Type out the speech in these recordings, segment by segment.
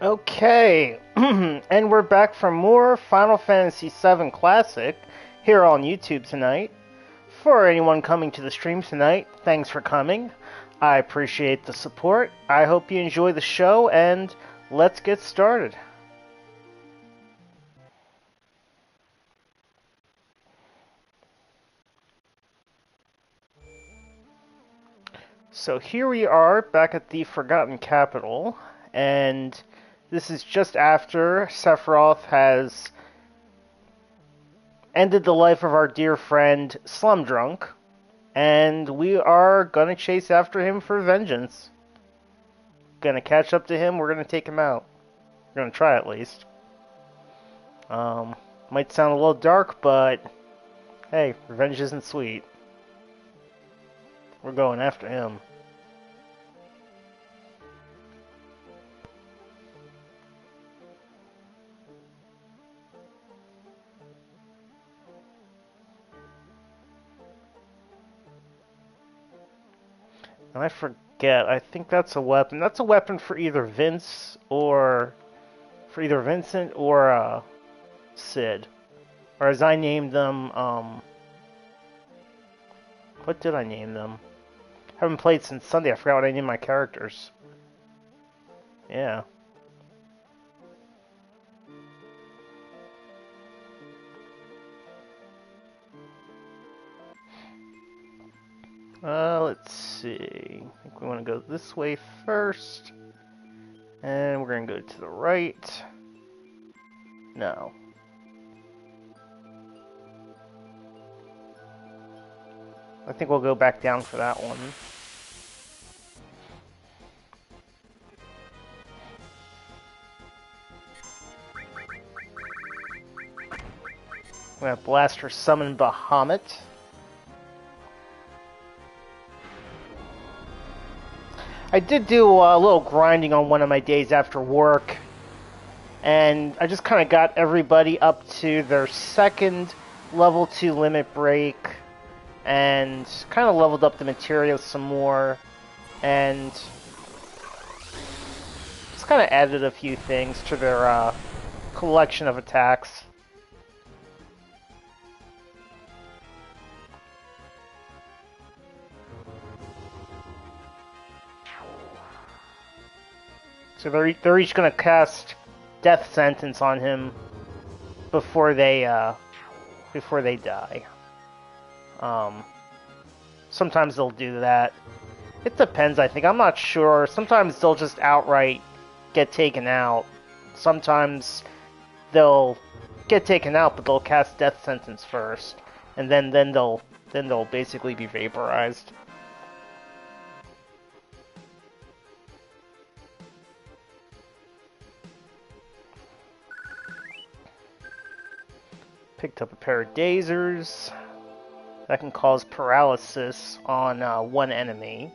Okay, and we're back for more Final Fantasy VII Classic here on YouTube tonight. For anyone coming to the stream tonight, thanks for coming. I appreciate the support. I hope you enjoy the show, and let's get started. So here we are back at the Forgotten Capital, and this is just after Sephiroth has ended the life of our dear friend Slumdrunk, and we are gonna chase after him for vengeance. Gonna catch up to him, we're gonna take him out. We're gonna try at least. Might sound a little dark, but hey, revenge isn't sweet. We're going after him. And I forget, I think that's a weapon. That's a weapon for either Vincent or Sid. Or as I named them, what did I name them? Haven't played since Sunday, I forgot what I named my characters. Yeah. Let's see. I think we want to go this way first. And we're going to go to the right. No. I think we'll go back down for that one. We have Blaster summon Bahamut. I did do a little grinding on one of my days after work, and I just kind of got everybody up to their second level 2 limit break, and kind of leveled up the material some more, and just kind of added a few things to their collection of attacks. So they're each gonna cast Death Sentence on him before they die. Sometimes they'll do that. It depends, I think. I'm not sure. Sometimes they'll just outright get taken out. Sometimes they'll get taken out, but they'll cast Death Sentence first, and then they'll basically be vaporized. Picked up a pair of dazers. That can cause paralysis on one enemy.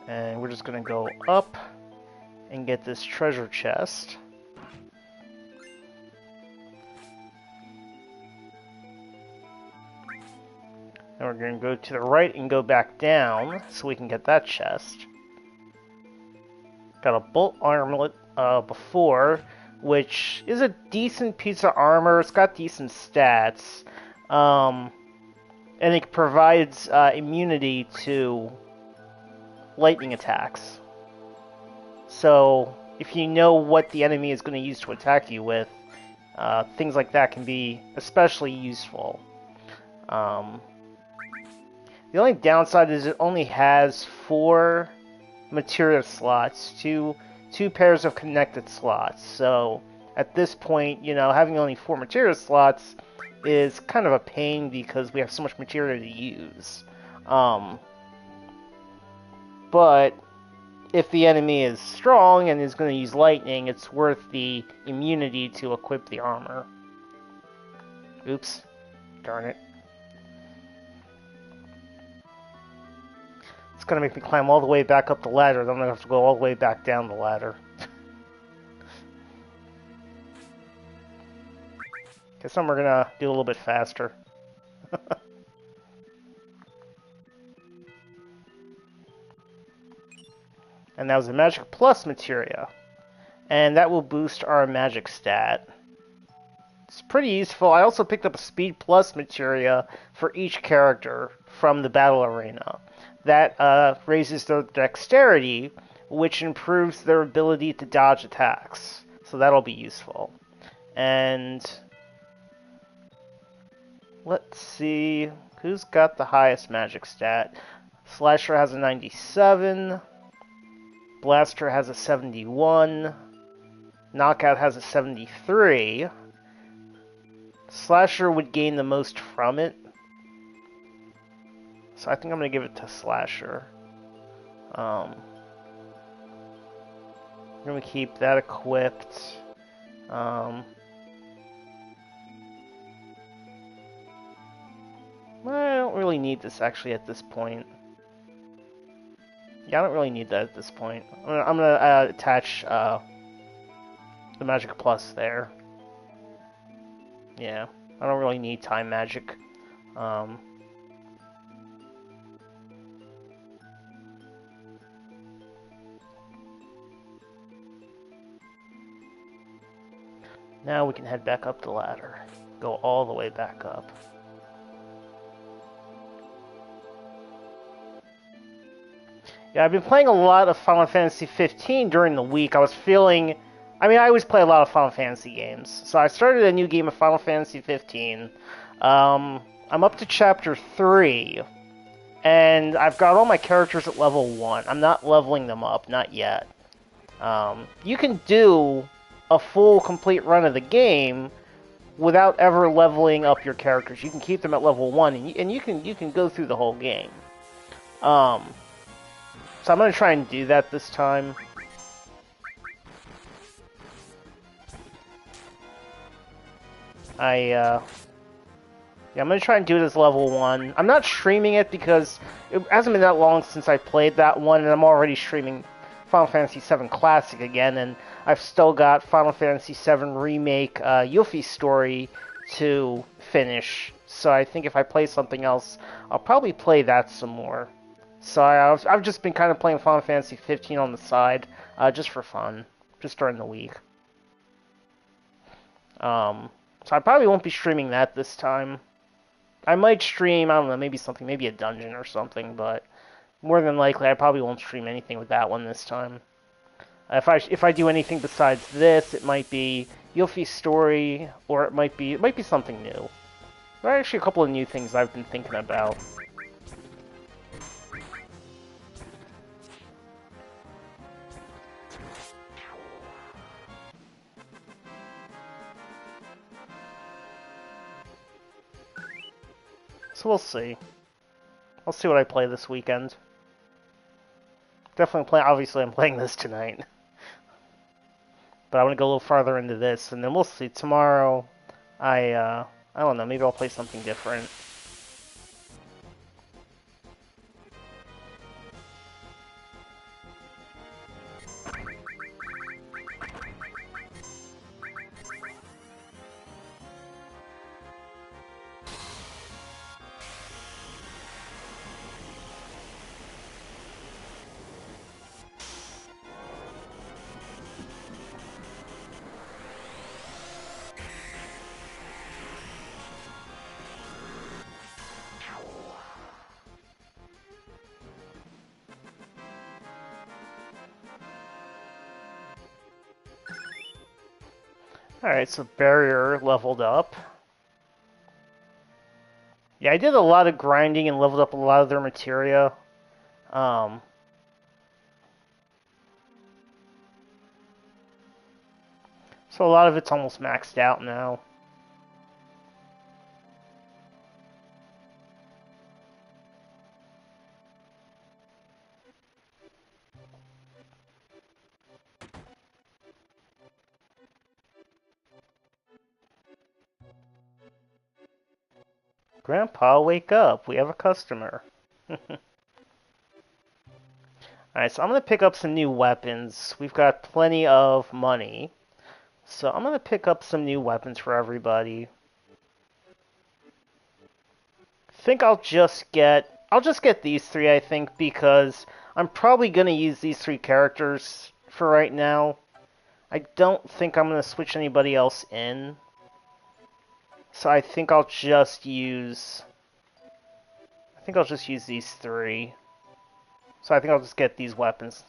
And we're just going to go up and get this treasure chest. And we're going to go to the right and go back down so we can get that chest. Got a bolt armlet before, which is a decent piece of armor. It's got decent stats. And it provides immunity to lightning attacks. So, if you know what the enemy is going to use to attack you with, things like that can be especially useful. The only downside is it only has 4 materia slots, two pairs of connected slots. So at this point, having only 4 materia slots is kind of a pain because we have so much materia to use. But if the enemy is strong and is going to use lightning, it's worth the immunity to equip the armor. Oops. Darn it. It's going to make me climb all the way back up the ladder, then I'm going to have to go all the way back down the ladder. Guess we're going to do a little bit faster. And that was the Magic Plus materia. and that will boost our magic stat. It's pretty useful. I also picked up a Speed Plus materia for each character from the battle arena. That raises their dexterity, which improves their ability to dodge attacks. So that'll be useful. And let's see, who's got the highest magic stat? Slasher has a 97, Blaster has a 71, Knockout has a 73. Slasher would gain the most from it, so I think I'm going to give it to Slasher. I'm going to keep that equipped. I don't really need this actually at this point. Yeah, I don't really need that at this point. I'm gonna attach the Magic Plus there. Yeah, I don't really need Time Magic. Now we can head back up the ladder. Go all the way back up. Yeah, I've been playing a lot of Final Fantasy 15 during the week. I was feeling... I always play a lot of Final Fantasy games. So I started a new game of Final Fantasy 15. I'm up to Chapter 3. And I've got all my characters at level 1. I'm not leveling them up, not yet. You can do a full, complete run of the game without ever leveling up your characters. You can keep them at level 1, and you can go through the whole game. So I'm going to try and do that this time. Yeah, I'm going to try and do it as level 1. I'm not streaming it because it hasn't been that long since I played that one, and I'm already streaming Final Fantasy VII Classic again, and I've still got Final Fantasy VII Remake Yuffie story to finish. So I think if I play something else, I'll probably play that some more. So I've just been kind of playing Final Fantasy 15 on the side, just for fun, just during the week. So I probably won't be streaming that this time. I might stream, I don't know, maybe a dungeon or something, but more than likely I probably won't stream anything with that one this time. If I do anything besides this, it might be Yuffie's story, or it might be something new. There are actually a couple of new things I've been thinking about. So we'll see. I'll see what I play this weekend. Obviously I'm playing this tonight. But I want to go a little farther into this, and then we'll see. Tomorrow, I don't know, maybe I'll play something different. Alright, so Barrier leveled up. Yeah, I did a lot of grinding and leveled up a lot of their materia. So a lot of it's almost maxed out now. Grandpa, wake up. We have a customer. Alright, so I'm going to pick up some new weapons. We've got plenty of money. So I'm going to pick up some new weapons for everybody. I think I'll just get these three, I think, because I'm probably going to use these three characters for right now. I don't think I'm going to switch anybody else in. So I think I'll just use... I think I'll just use these three. So I think I'll just get these weapons.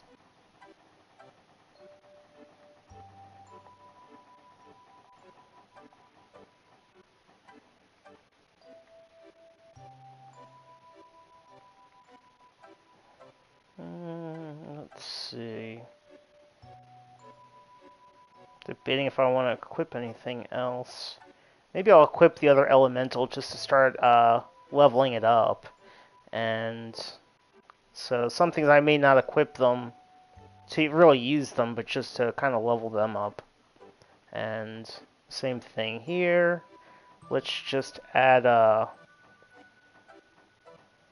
Let's see. Debating if I want to equip anything else. Maybe I'll equip the other elemental just to start leveling it up. And so some things I may not equip them to really use them, but just to kind of level them up. And same thing here. Let's just add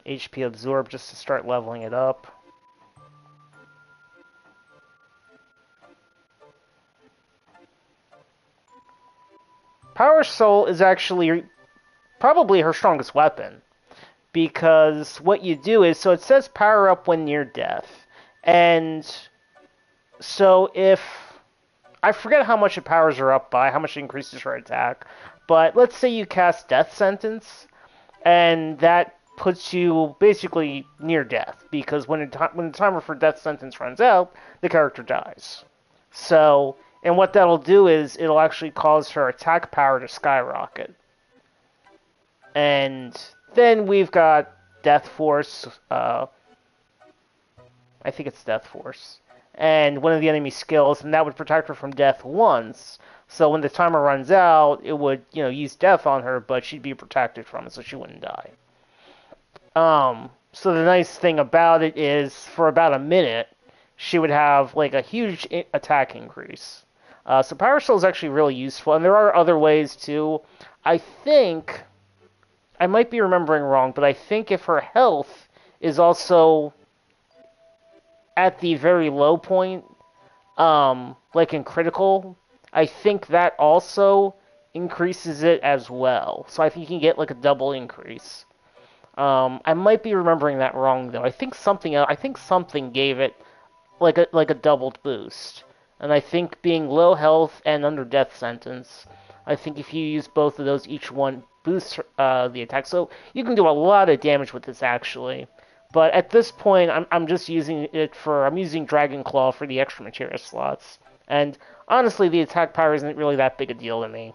HP absorb just to start leveling it up. Power Soul is actually probably her strongest weapon, because what you do is, so it says power up when near death, and so if, I forget how much it powers her up by, how much it increases her attack, but let's say you cast Death Sentence, and that puts you basically near death, because when the timer for Death Sentence runs out, the character dies. So, and what that'll do is, it'll actually cause her attack power to skyrocket. And then we've got Death Force, I think it's Death Force, and one of the enemy skills, and that would protect her from death once. So when the timer runs out, it would, use death on her, but she'd be protected from it, so she wouldn't die. So the nice thing about it is, for about a minute, she would have like a huge attack increase. So Power Soul is actually really useful, and there are other ways too. I think, I might be remembering wrong, but I think if her health is also at the very low point, like in critical, I think that also increases it as well. So I think you can get like a double increase. I might be remembering that wrong though. I think something gave it like a doubled boost. And I think being low health and under death sentence, I think if you use both of those, each one boosts the attack. So you can do a lot of damage with this actually. But at this point, I'm just using it I'm using Dragon Claw for the extra materia slots. And honestly, the attack power isn't really that big a deal to me.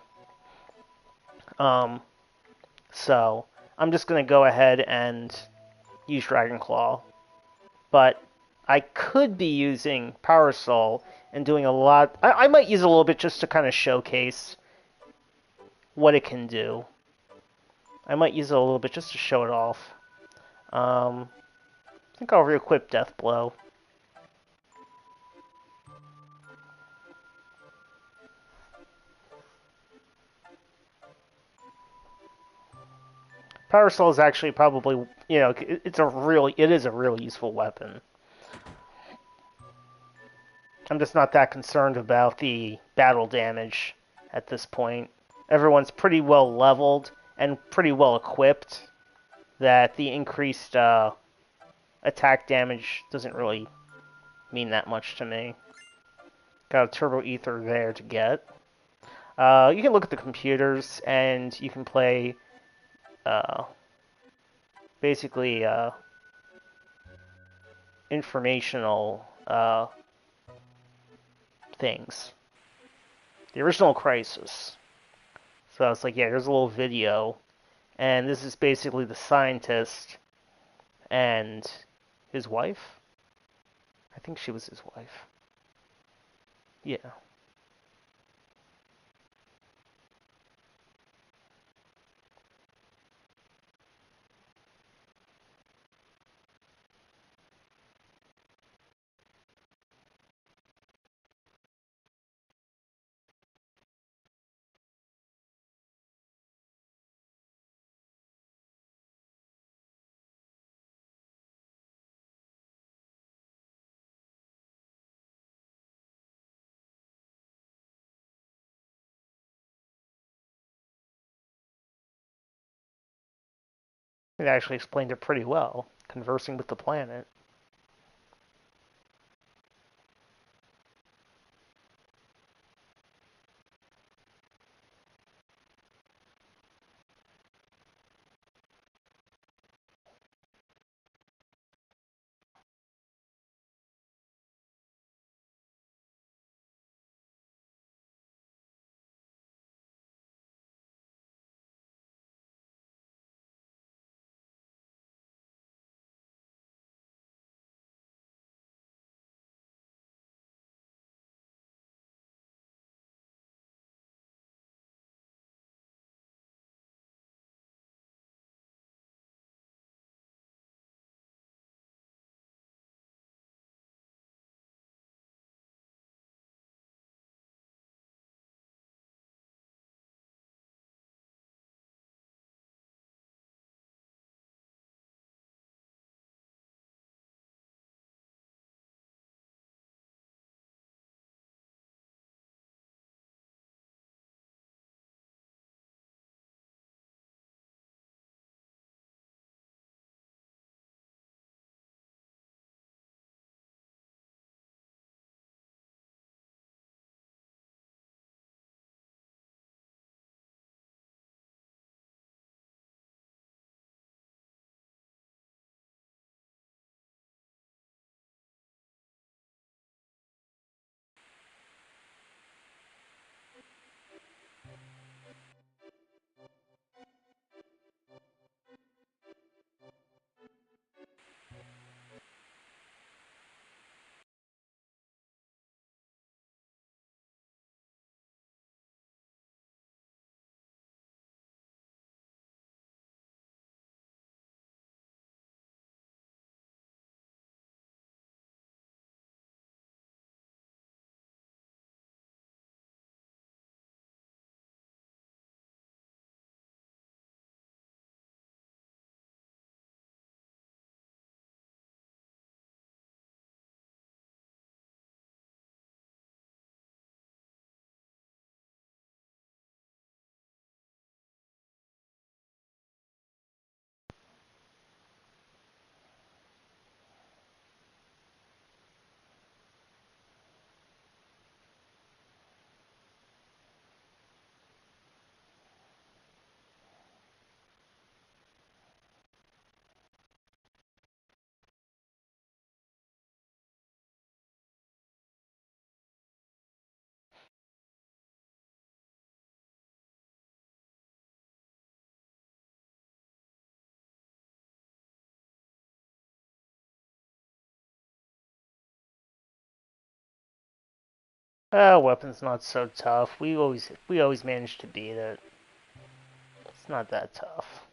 So I'm just going to go ahead and use Dragon Claw. But I could be using Power Soul and doing a lot. I might use it a little bit just to kind of showcase what it can do. I might use it a little bit just to show it off. I think I'll re-equip Death Blow. Power Soul is actually probably, it is a really useful weapon. I'm just not that concerned about the battle damage at this point. Everyone's pretty well leveled and pretty well equipped that the increased attack damage doesn't really mean that much to me. Got a Turbo Ether there to get. You can look at the computers and you can play basically informational things. The original Crisis. So it's like, yeah, here's a little video, and this is basically the scientist and his wife. I think she was his wife. Yeah. It actually explained it pretty well, conversing with the planet. Weapon's not so tough. We always manage to beat it. It's not that tough.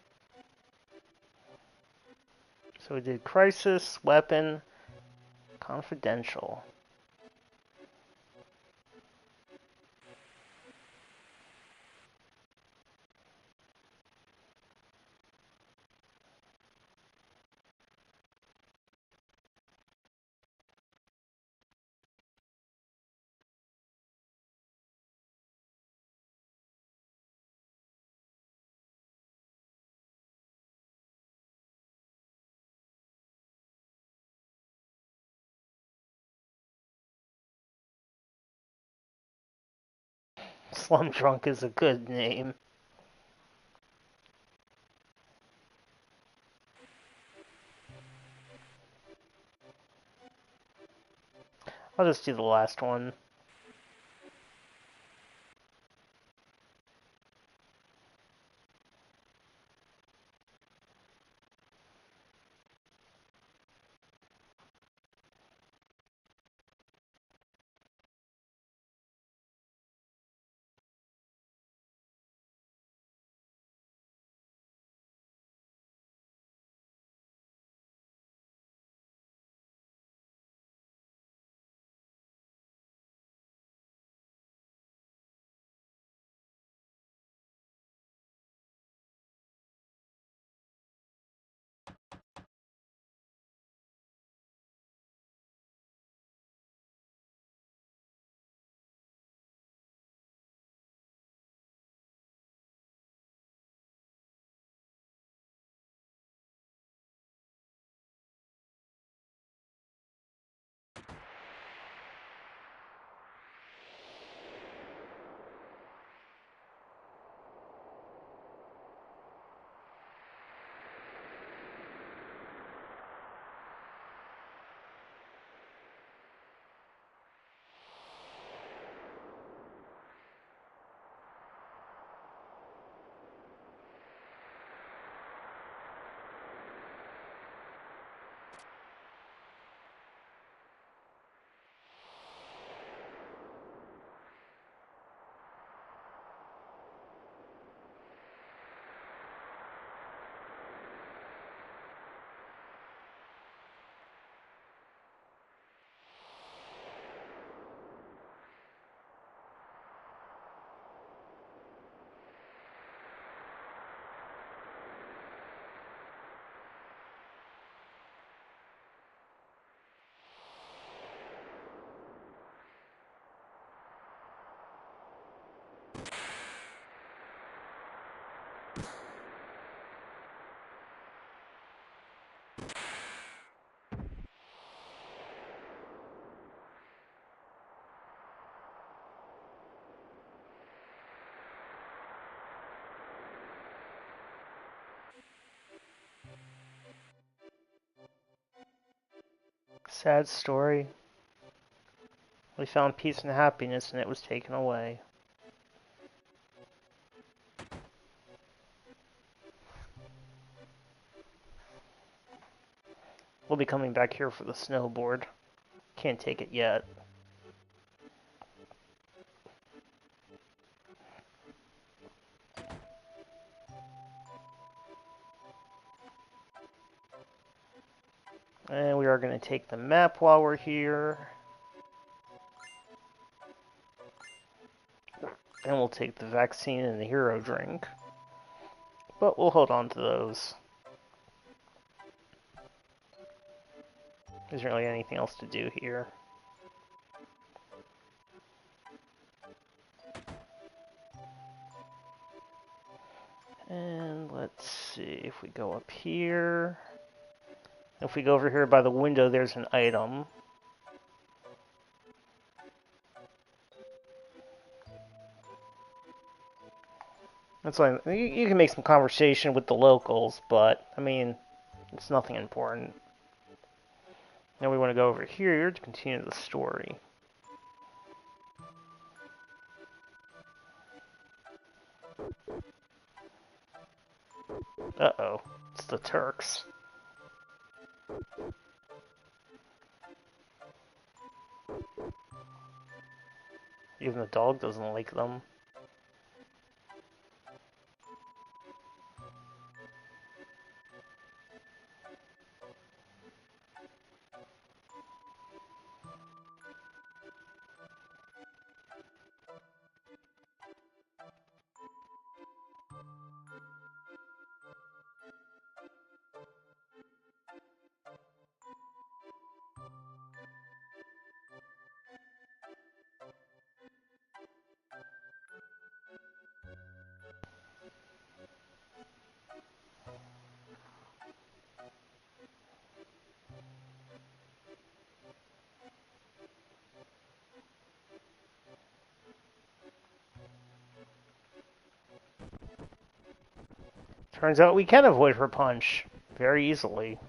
So we did crisis, weapon, confidential. Slum Drunk is a good name. I'll just do the last one. Sad story. We found peace and happiness and it was taken away. We'll be coming back here for the snowboard. Can't take it yet. And we are going to take the map while we're here. And we'll take the vaccine and the hero drink. But we'll hold on to those. Isn't really anything else to do here. And let's see if we go up here. If we go over here by the window, there's an item. That's why you can make some conversation with the locals, but I mean, it's nothing important. Now we want to go over here to continue the story. Uh-oh, it's the Turks. Even the dog doesn't like them. Turns out we can avoid her punch very easily.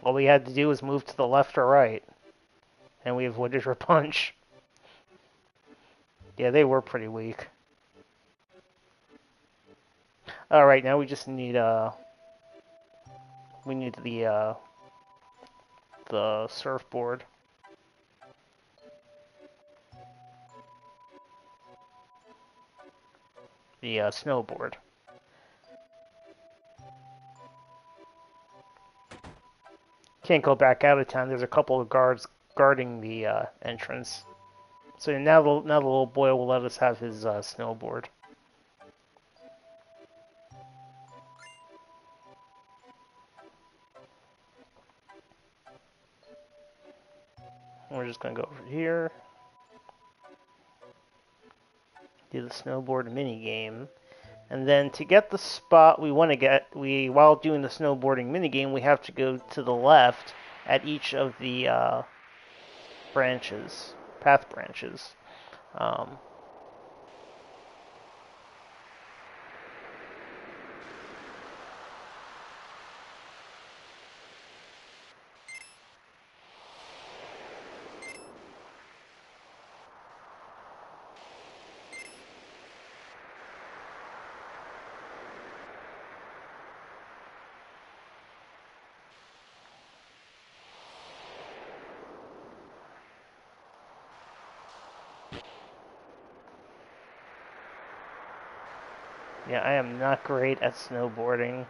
All we had to do was move to the left or right, and we avoided her punch. Yeah, they were pretty weak. Alright, now we just need, we need the surfboard. The, snowboard. Can't go back out of town. There's a couple of guards guarding the, entrance. So now the little boy will let us have his, snowboard. We're just gonna go over here. Do the snowboard mini game. And then to get the spot we want to get, while doing the snowboarding minigame, we have to go to the left at each of the path branches. Yeah, I am not great at snowboarding.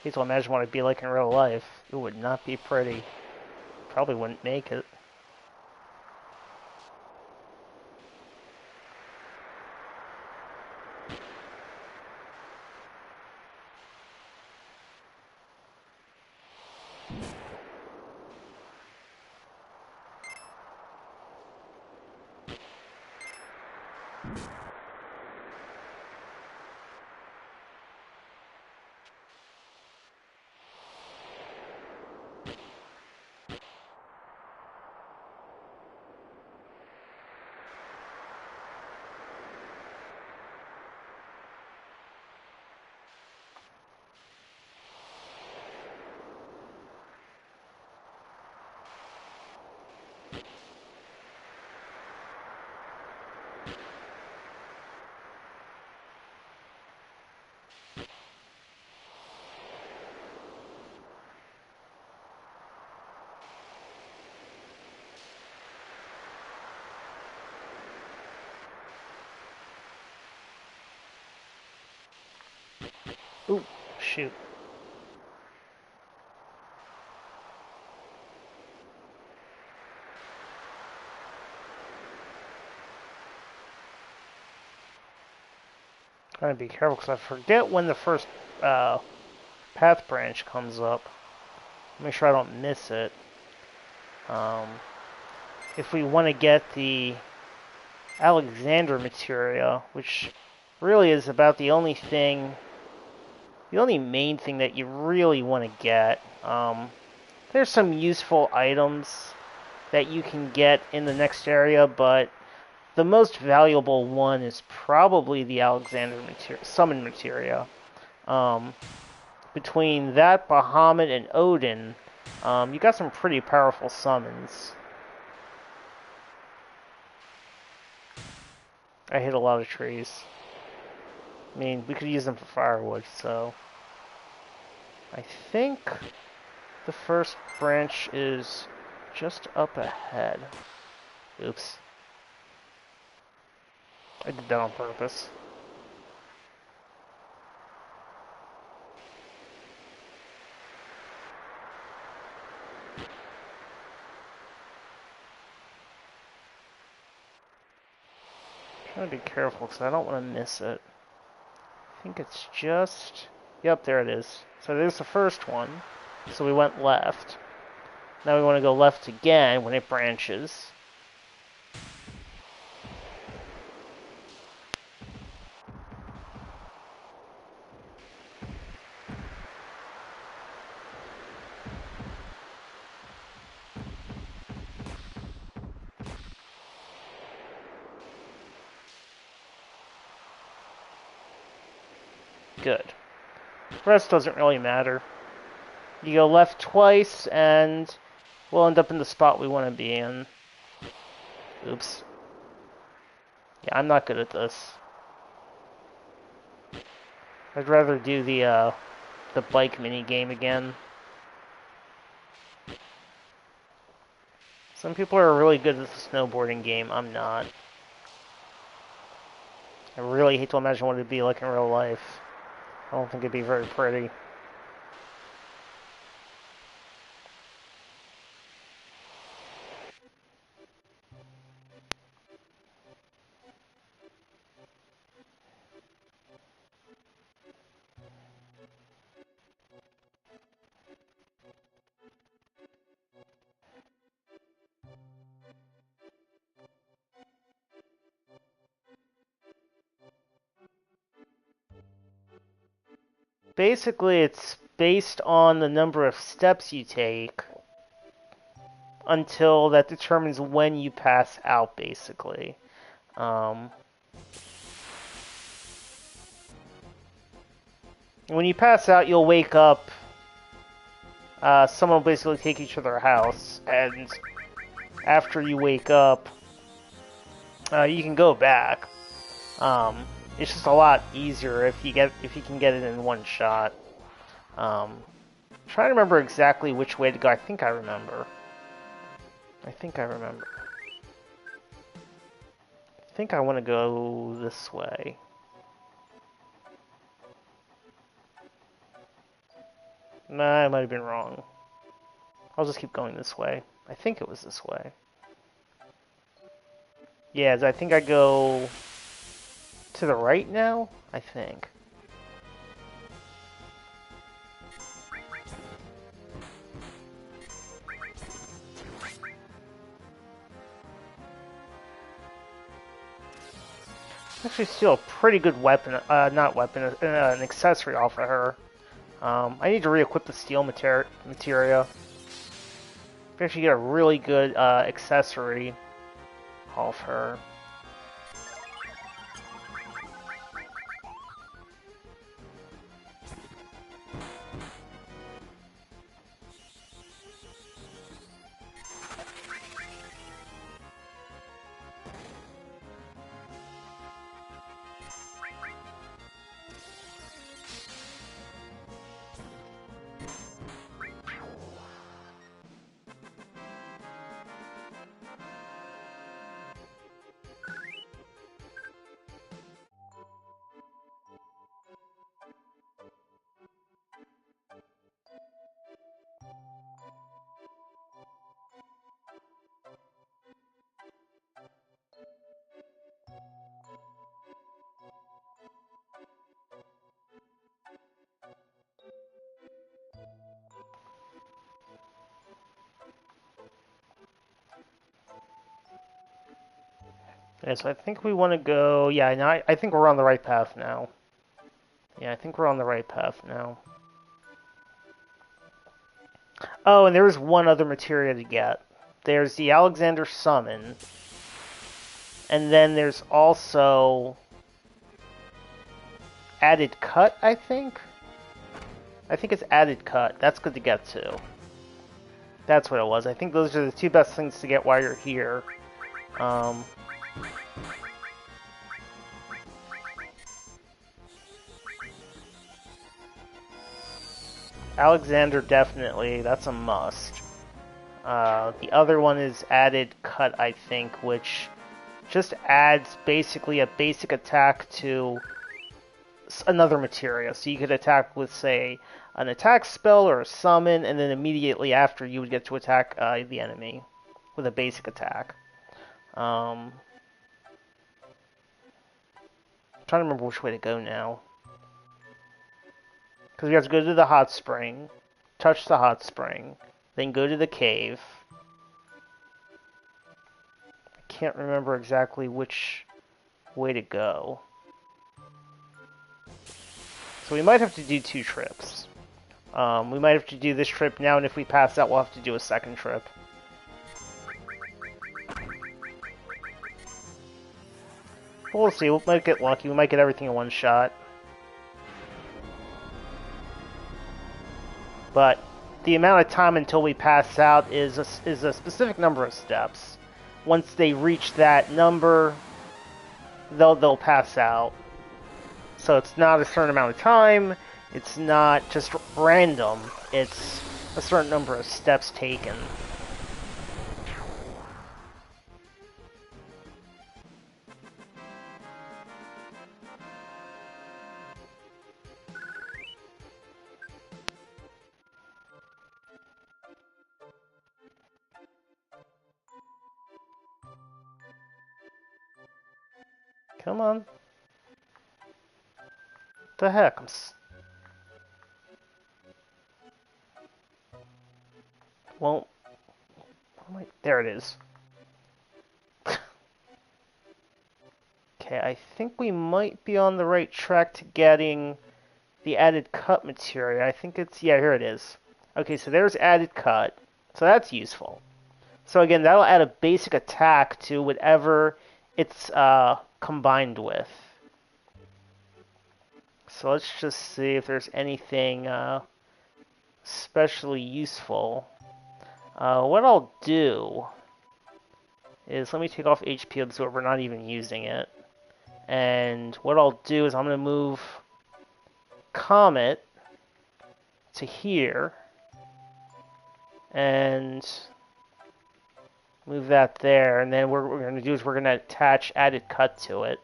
Please imagine what it'd be like in real life. It would not be pretty. Probably wouldn't make it. Ooh, shoot. Trying to be careful because I forget when the first path branch comes up. Make sure I don't miss it. If we want to get the Alexander materia, which really is about the only main thing that you really want to get. There's some useful items that you can get in the next area, but the most valuable one is probably the Alexander summon materia. Between that, Bahamut, and Odin, you got some pretty powerful summons. I hit a lot of trees. I mean, we could use them for firewood, so... I think the first branch is just up ahead. Oops. I did that on purpose. I'm trying to be careful because I don't want to miss it. I think it's just... Yep, there it is. So there's the first one. So we went left. Now we want to go left again when it branches. Good. The rest doesn't really matter. You go left twice, and we'll end up in the spot we want to be in. Oops. Yeah, I'm not good at this. I'd rather do the bike mini game again. Some people are really good at the snowboarding game. I'm not. I really hate to imagine what it'd be like in real life. I don't think it'd be very pretty. Basically, it's based on the number of steps you take until that determines when you pass out, basically. When you pass out, you'll wake up. Someone will basically take you to their house, and after you wake up, you can go back. It's just a lot easier if you can get it in one shot. Trying to remember exactly which way to go. I think I remember. I think I want to go this way. Nah, I might have been wrong. I'll just keep going this way. I think it was this way. Yeah, I think I go to the right now? I think. Actually steal a pretty good weapon, not weapon, an accessory off of her. I need to re-equip the steel materia. Actually get a really good accessory off her. Yeah, so I think we want to go... Yeah, now I think we're on the right path now. Yeah, I think we're on the right path now. Oh, and there's one other materia to get. There's the Alexander Summon. And then there's also... Added Cut, I think? I think it's Added Cut. That's good to get to. That's what it was. I think those are the two best things to get while you're here. Alexander, definitely. That's a must. The other one is Added Cut, I think, which just adds basically a basic attack to another materia. So you could attack with, say, an attack spell or a summon, and then immediately after you would get to attack the enemy with a basic attack. I'm trying to remember which way to go now. Because we have to go to the hot spring, touch the hot spring, then go to the cave. I can't remember exactly which way to go. So we might have to do 2 trips. We might have to do this trip now, and if we pass out, we'll have to do a second trip. But we'll see. We might get lucky. We might get everything in one shot. But the amount of time until we pass out is a specific number of steps. Once they reach that number, they'll pass out. So it's not a certain amount of time. It's not just random. It's a certain number of steps taken. Come on. The heck? Well, there it is. Okay, I think we might be on the right track to getting the added cut materia. I think it's, yeah, here it is. Okay, so there's added cut. So that's useful. So again, that'll add a basic attack to whatever it's combined with. So let's just see if there's anything especially useful. What I'll do is, let me take off HP Absorb, we're not even using it. And what I'll do is I'm going to move Comet to here. And move that there. And then what we're going to do is we're going to attach added cut to it.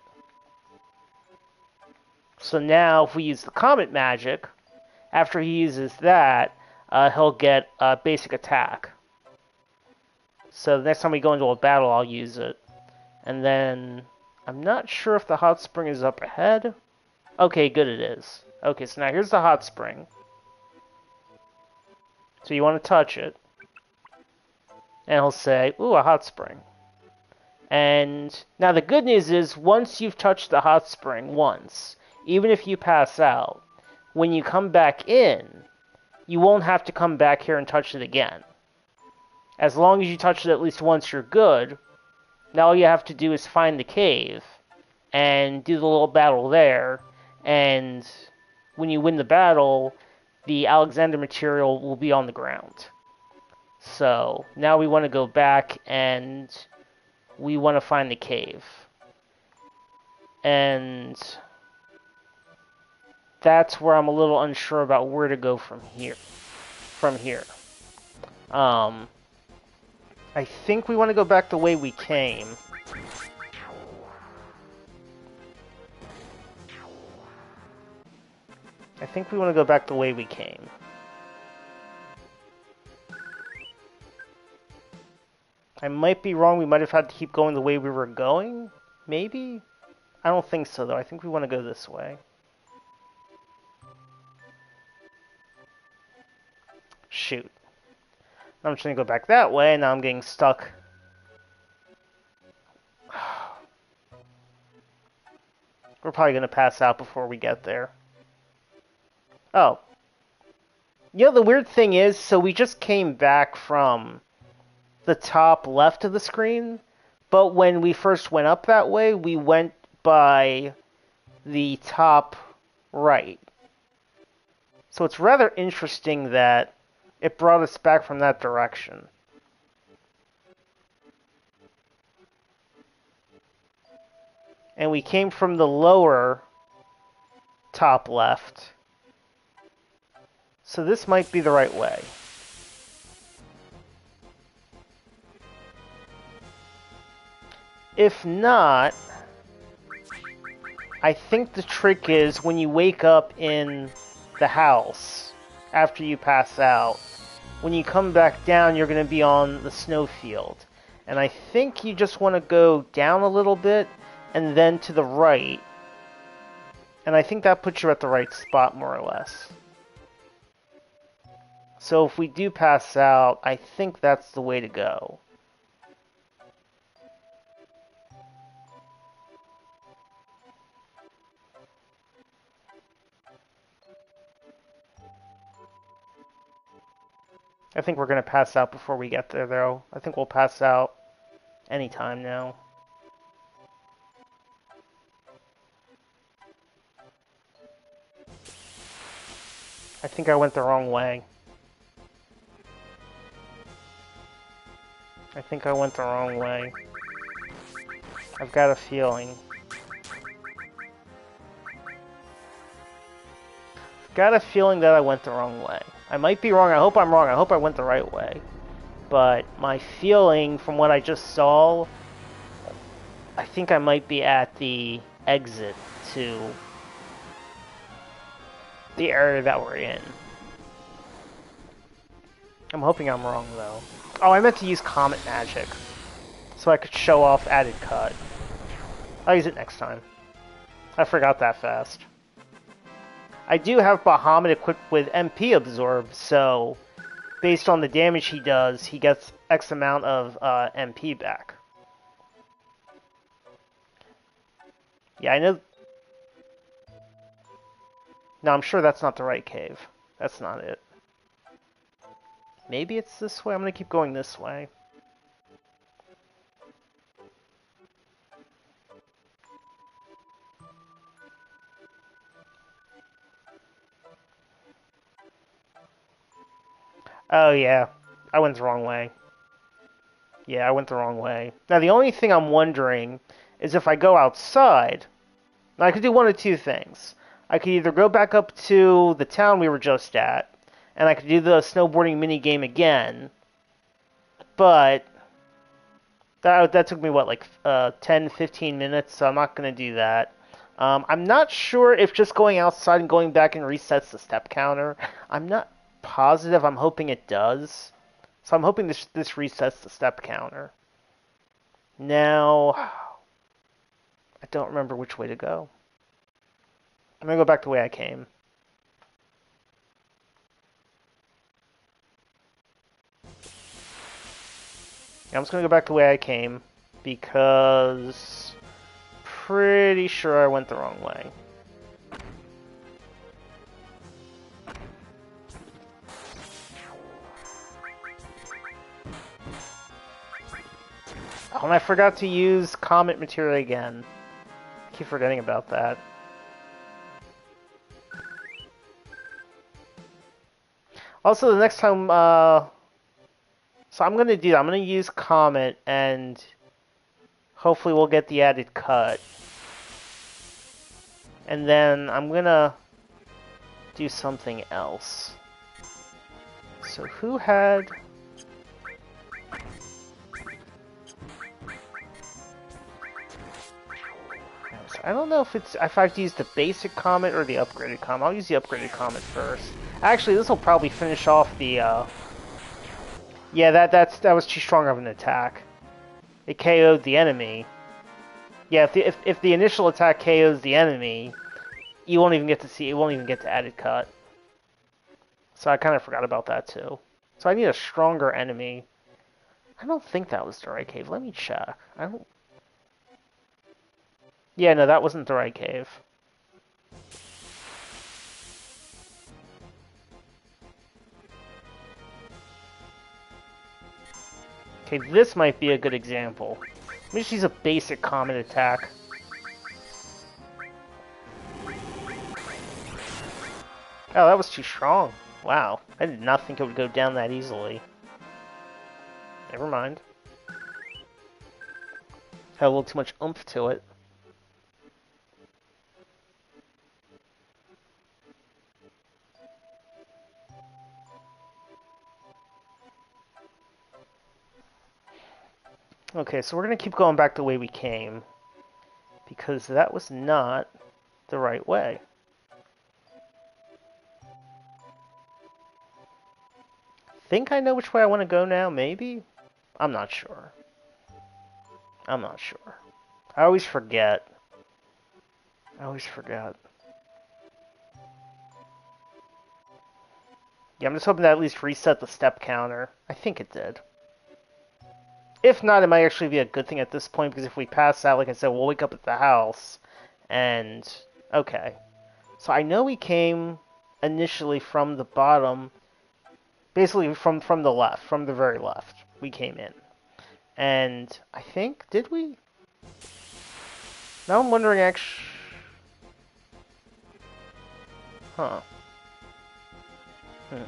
So now if we use the Comet magic, after he uses that, he'll get a basic attack. So the next time we go into a battle, I'll use it. And then, I'm not sure if the hot spring is up ahead. Okay, good, it is. Okay, so now here's the hot spring. So you want to touch it. And he'll say, ooh, a hot spring. And now the good news is, once you've touched the hot spring once, even if you pass out, when you come back in, you won't have to come back here and touch it again. As long as you touch it at least once, you're good. Now all you have to do is find the cave and do the little battle there. And when you win the battle, the Alexander material will be on the ground. So now we want to go back and we want to find the cave. And that's where I'm a little unsure about where to go from here. I think we want to go back the way we came. I might be wrong. We might have had to keep going the way we were going. Maybe? I don't think so, though. I think we want to go this way. Shoot. I'm just going to go back that way, and now I'm getting stuck. We're probably going to pass out before we get there. Oh. You know, the weird thing is, so we just came back from the top left of the screen, but when we first went up that way, we went by the top right. So it's rather interesting that it brought us back from that direction. And we came from the lower top left. So this might be the right way. If not, I think the trick is when you wake up in the house after you pass out, when you come back down, you're going to be on the snowfield. And I think you just want to go down a little bit and then to the right. And I think that puts you at the right spot, more or less. So if we do pass out, I think that's the way to go. I think we're going to pass out before we get there, though. I think we'll pass out anytime now. I think I went the wrong way. I think I went the wrong way. I've got a feeling. Got a feeling that I went the wrong way. I might be wrong. I hope I'm wrong. I hope I went the right way. But my feeling from what I just saw, I think I might be at the exit to the area that we're in. I'm hoping I'm wrong, though. Oh, I meant to use Comet Magic, so I could show off added cut. I'll use it next time. I forgot that fast. I do have Bahamut equipped with MP Absorb, so based on the damage he does, he gets X amount of MP back. Yeah, I know... No, I'm sure that's not the right cave. That's not it. Maybe it's this way? I'm gonna keep going this way. Oh, yeah. I went the wrong way. Yeah, I went the wrong way. Now, the only thing I'm wondering is if I go outside, now I could do one of two things. I could either go back up to the town we were just at, and I could do the snowboarding mini game again, but that took me, what, like 10, 15 minutes, so I'm not going to do that. I'm not sure if just going outside and going back and resets the step counter. I'm not positive. I'm hoping it does. So I'm hoping this resets the step counter. Now, I don't remember which way to go. I'm going to go back the way I came. Yeah, I'm just going to go back the way I came because pretty sure I went the wrong way. Oh, and I forgot to use Comet material again. I keep forgetting about that. Also, the next time, so I'm gonna do that. I'm gonna use Comet, and hopefully we'll get the added cut. And then I'm gonna do something else. So who had... I don't know if I have to use the basic Comet or the upgraded Comet. I'll use the upgraded Comet first. Actually, this will probably finish off the, Yeah, that was too strong of an attack. It KO'd the enemy. Yeah, if the initial attack KOs the enemy, you won't even get to see. It won't even get to added cut. So I kind of forgot about that too. So I need a stronger enemy. I don't think that was the right cave. Let me check. I don't. Yeah, no, that wasn't the right cave. Okay, this might be a good example. Let me just use a basic Comet attack. Oh, that was too strong. Wow, I did not think it would go down that easily. Never mind. Had a little too much oomph to it. Okay, so we're going to keep going back the way we came, because that was not the right way. Think I know which way I want to go now, maybe? I'm not sure. I'm not sure. I always forget. I always forget. Yeah, I'm just hoping that at least reset the step counter. I think it did. If not, it might actually be a good thing at this point, because if we pass out, like I said, we'll wake up at the house, and... Okay. So I know we came initially from the bottom, basically from the left, from the very left, we came in. And I think, did we? Now I'm wondering, actually... Huh. Hmm.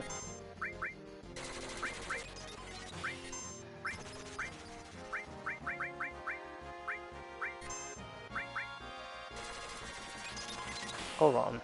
Hold on.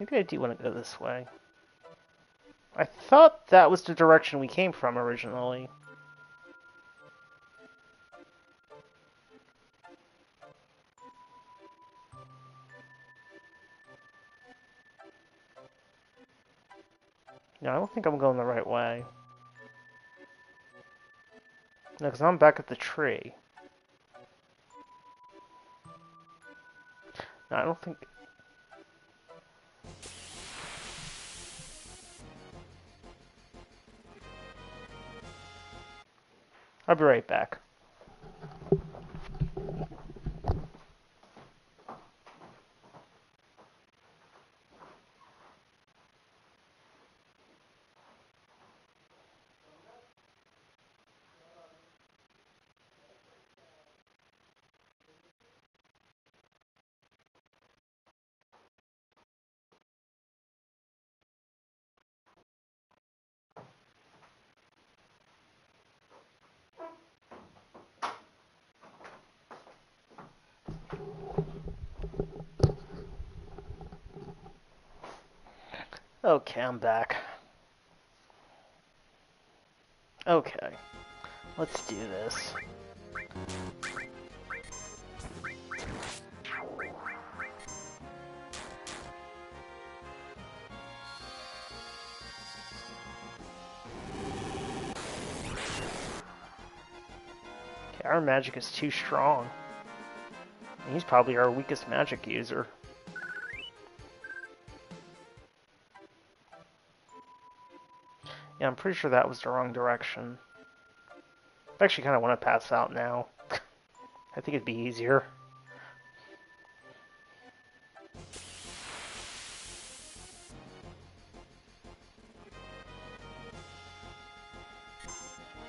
Maybe I do want to go this way. I thought that was the direction we came from originally. No, I don't think I'm going the right way. No, because I'm back at the tree. No, I don't think... I'll be right back. Okay, I'm back. Okay, let's do this. Okay, our magic is too strong. He's probably our weakest magic user. Yeah, I'm pretty sure that was the wrong direction. I actually kind of want to pass out now. I think it'd be easier.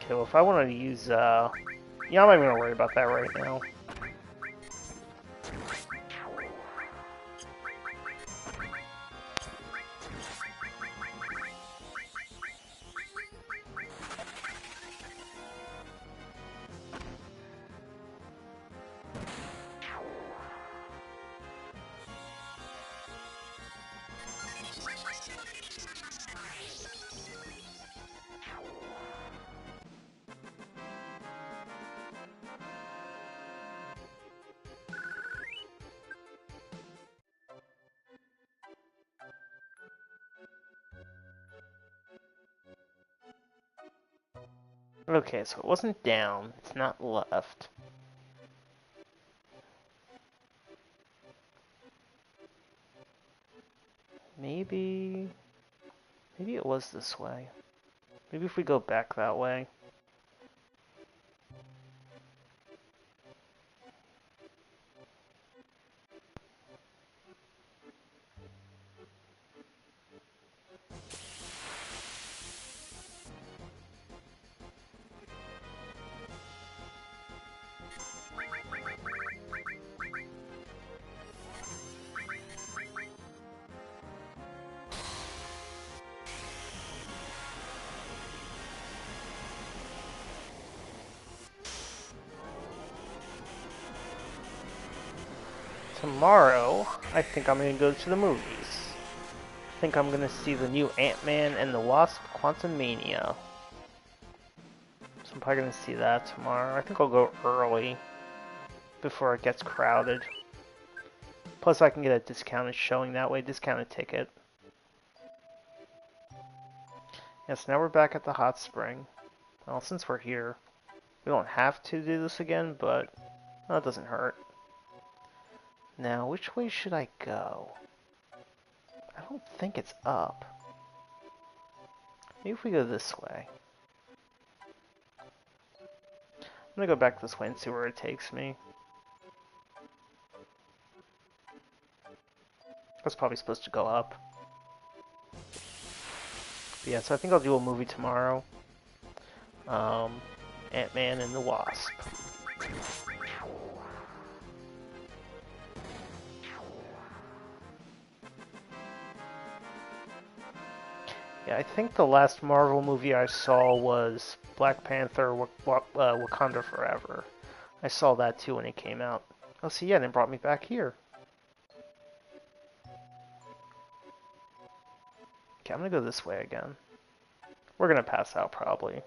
Okay, well, if I wanted to use, yeah, I'm not even gonna worry about that right now. Okay, so it wasn't down, it's not left. Maybe it was this way. Maybe if we go back that way. Tomorrow, I think I'm going to go to the movies. I think I'm going to see the new Ant-Man and the Wasp: Quantumania. So I'm probably going to see that tomorrow. I think I'll go early before it gets crowded. Plus I can get a discounted showing that way, discounted ticket. Yes, now we're back at the hot spring. Well, since we're here, we don't have to do this again, but well, it doesn't hurt. Now, which way should I go? I don't think it's up. Maybe if we go this way. I'm gonna go back this way and see where it takes me. I was probably supposed to go up. But yeah, so I think I'll do a movie tomorrow. Ant-Man and the Wasp. Yeah, I think the last Marvel movie I saw was Black Panther, Wakanda Forever. I saw that too when it came out. Oh, see, yeah, and it brought me back here. Okay, I'm gonna go this way again. We're gonna pass out, probably.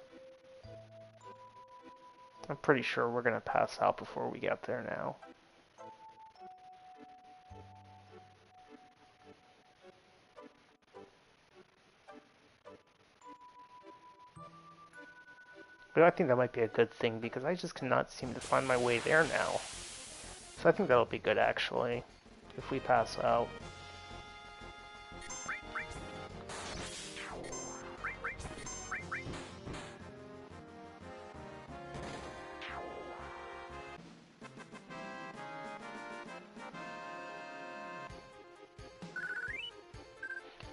I'm pretty sure we're gonna pass out before we get there now. But I think that might be a good thing, because I just cannot seem to find my way there now. So I think that'll be good, actually, if we pass out.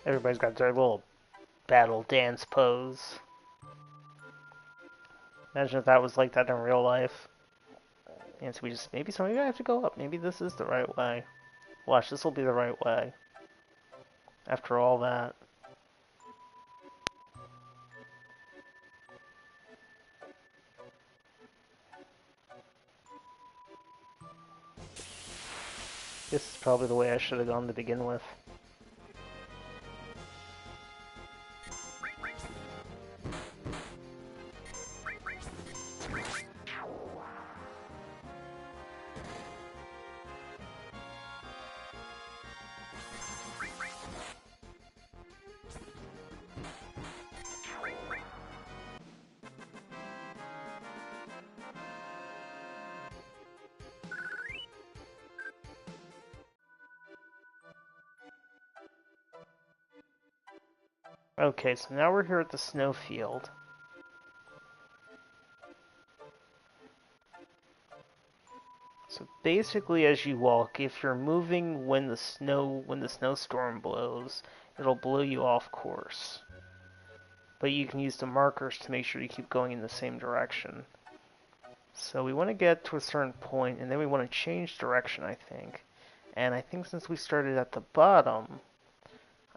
Everybody's got their little battle dance pose. Imagine if that was like that in real life. And so maybe I have to go up. Maybe this is the right way. Watch, this will be the right way. After all that. This is probably the way I should have gone to begin with. Okay, so now we're here at the snowfield. So basically, as you walk, if you're moving when the snowstorm blows, it'll blow you off course. But you can use the markers to make sure you keep going in the same direction. So we want to get to a certain point, and then we want to change direction, I think. And I think since we started at the bottom,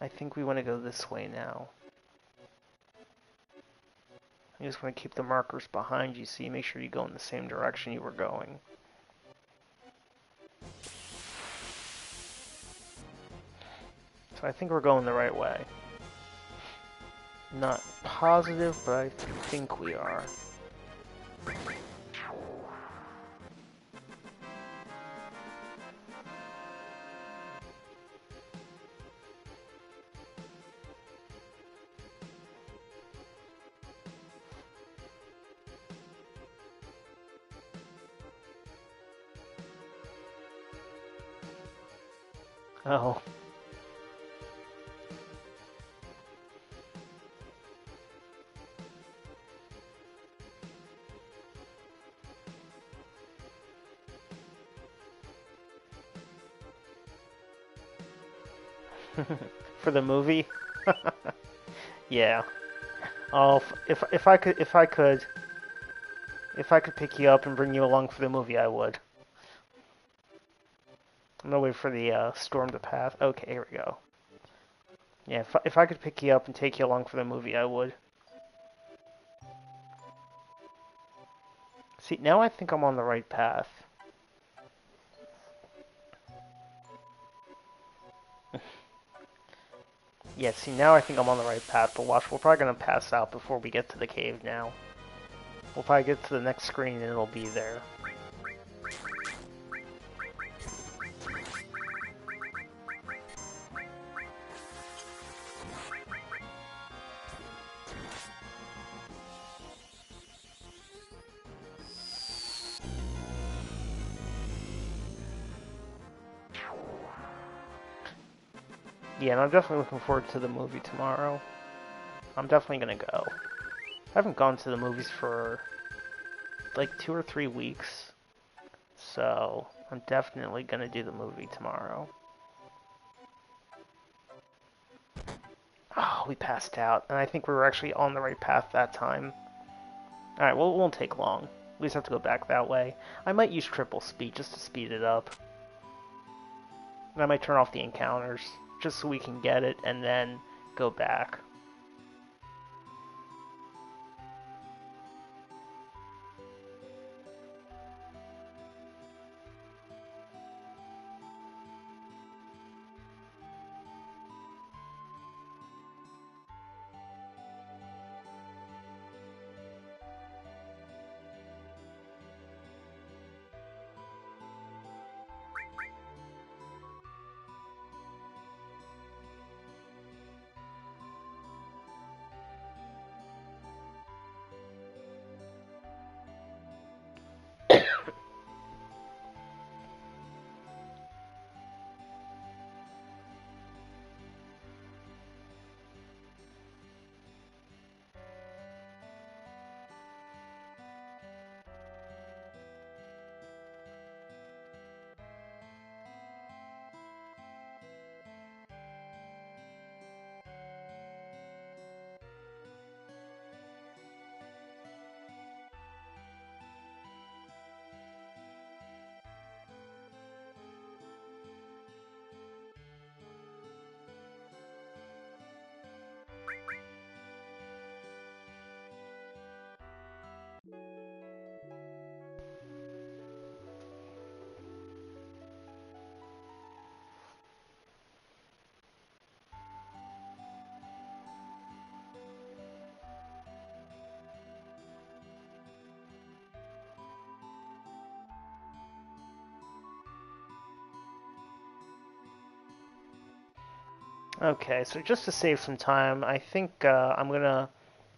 I think we want to go this way now. You just want to keep the markers behind you so you make sure you go in the same direction you were going. So I think we're going the right way. Not positive, but I think we are. Oh. For the movie? Yeah. Oh, if I could pick you up and bring you along for the movie, I would. I'm gonna wait for the storm to pass. Okay, here we go. Yeah, if I could pick you up and take you along for the movie, I would. See, now I think I'm on the right path. Yeah, see, now I think I'm on the right path, but watch, we're probably going to pass out before we get to the cave now. We'll probably get to the next screen and it'll be there. Yeah, and I'm definitely looking forward to the movie tomorrow. I'm definitely going to go. I haven't gone to the movies for like 2 or 3 weeks, so I'm definitely going to do the movie tomorrow. Oh, we passed out, and I think we were actually on the right path that time. Alright, well, it won't take long. We just have to go back that way. I might use triple speed just to speed it up. And I might turn off the encounters, just so we can get it, and then go back. Okay, so just to save some time, I think I'm gonna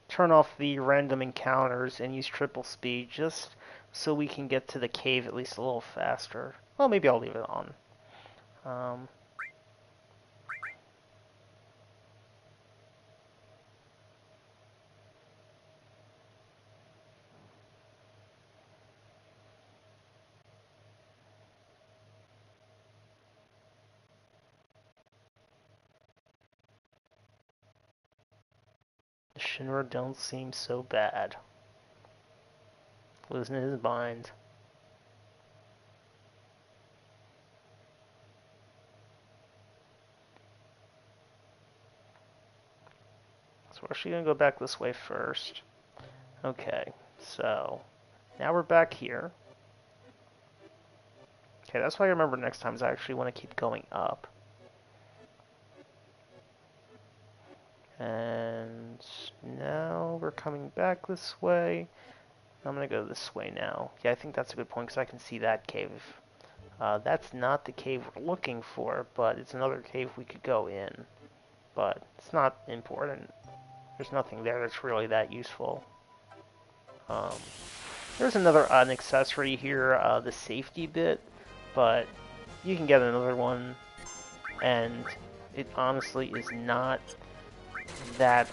turn off the random encounters and use triple speed just so we can get to the cave at least a little faster. Well, maybe I'll leave it on. Um, the Shinra don't seem so bad. Losing his mind. So we're actually gonna go back this way first. Okay, so now we're back here. Okay, that's why I remember next time is I actually want to keep going up. And now we're coming back this way. I'm gonna go this way now. Yeah, I think that's a good point because I can see that cave. That's not the cave we're looking for, but it's another cave we could go in. But it's not important. There's nothing there that's really that useful. Um, there's another accessory here, the safety bit, but you can get another one, and it honestly is not that,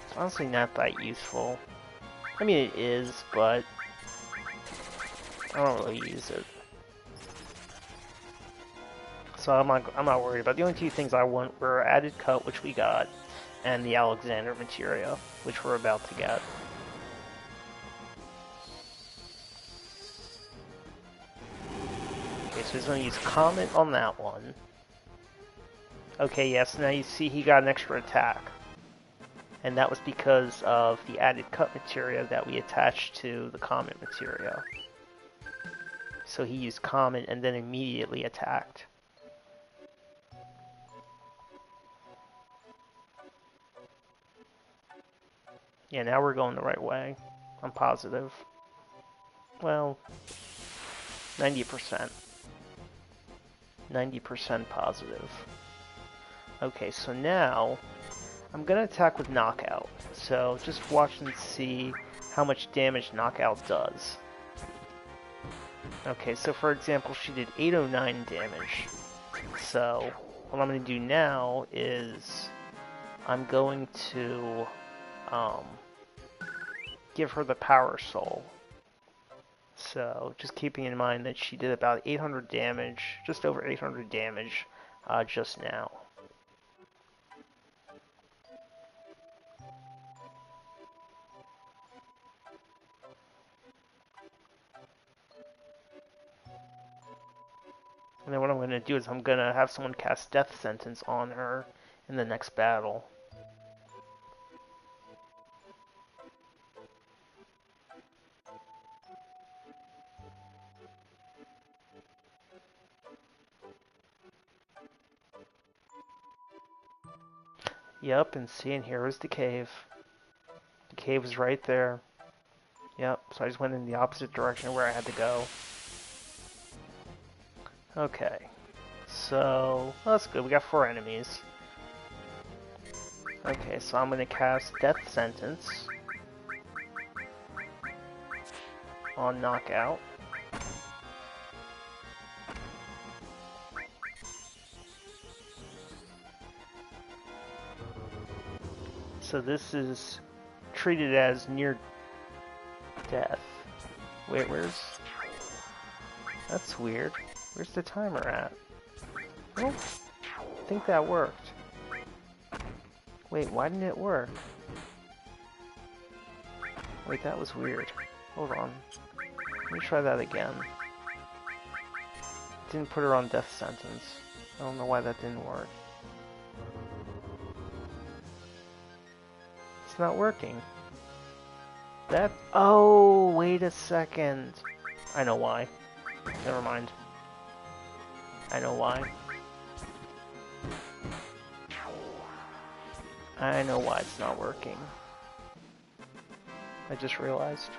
it's honestly not that useful. I mean, it is, but I don't really use it. So I'm not worried about it. The only two things I want were added cut, which we got, and the Alexander materia, which we're about to get. Okay, so he's going to use Comet on that one. Okay, yes, now you see he got an extra attack. And that was because of the added cut materia that we attached to the Comet materia. So he used Comet and then immediately attacked. Yeah, now we're going the right way. I'm positive. Well, 90%. 90% positive. Okay, so now I'm gonna attack with Knockout. So just watch and see how much damage Knockout does. Okay, so for example, she did 809 damage. So what I'm gonna do now is I'm going to give her the Power Soul. So just keeping in mind that she did about 800 damage, just over 800 damage just now. And then what I'm going to do is I'm going to have someone cast Death Sentence on her in the next battle. Yep, and see, and here is the cave. The cave is right there. Yep, so I just went in the opposite direction where I had to go. Okay, so that's good. We got 4 enemies. Okay, so I'm going to cast Death Sentence on Knockout. So this is treated as near death. Wait, where's... That's weird. Where's the timer at? I don't think that worked. Wait, why didn't it work? Wait, that was weird. Hold on. Let me try that again. Didn't put her on death sentence. I don't know why that didn't work. It's not working. That... Oh, wait a second. I know why. Never mind. I know why. I know why it's not working. I just realized.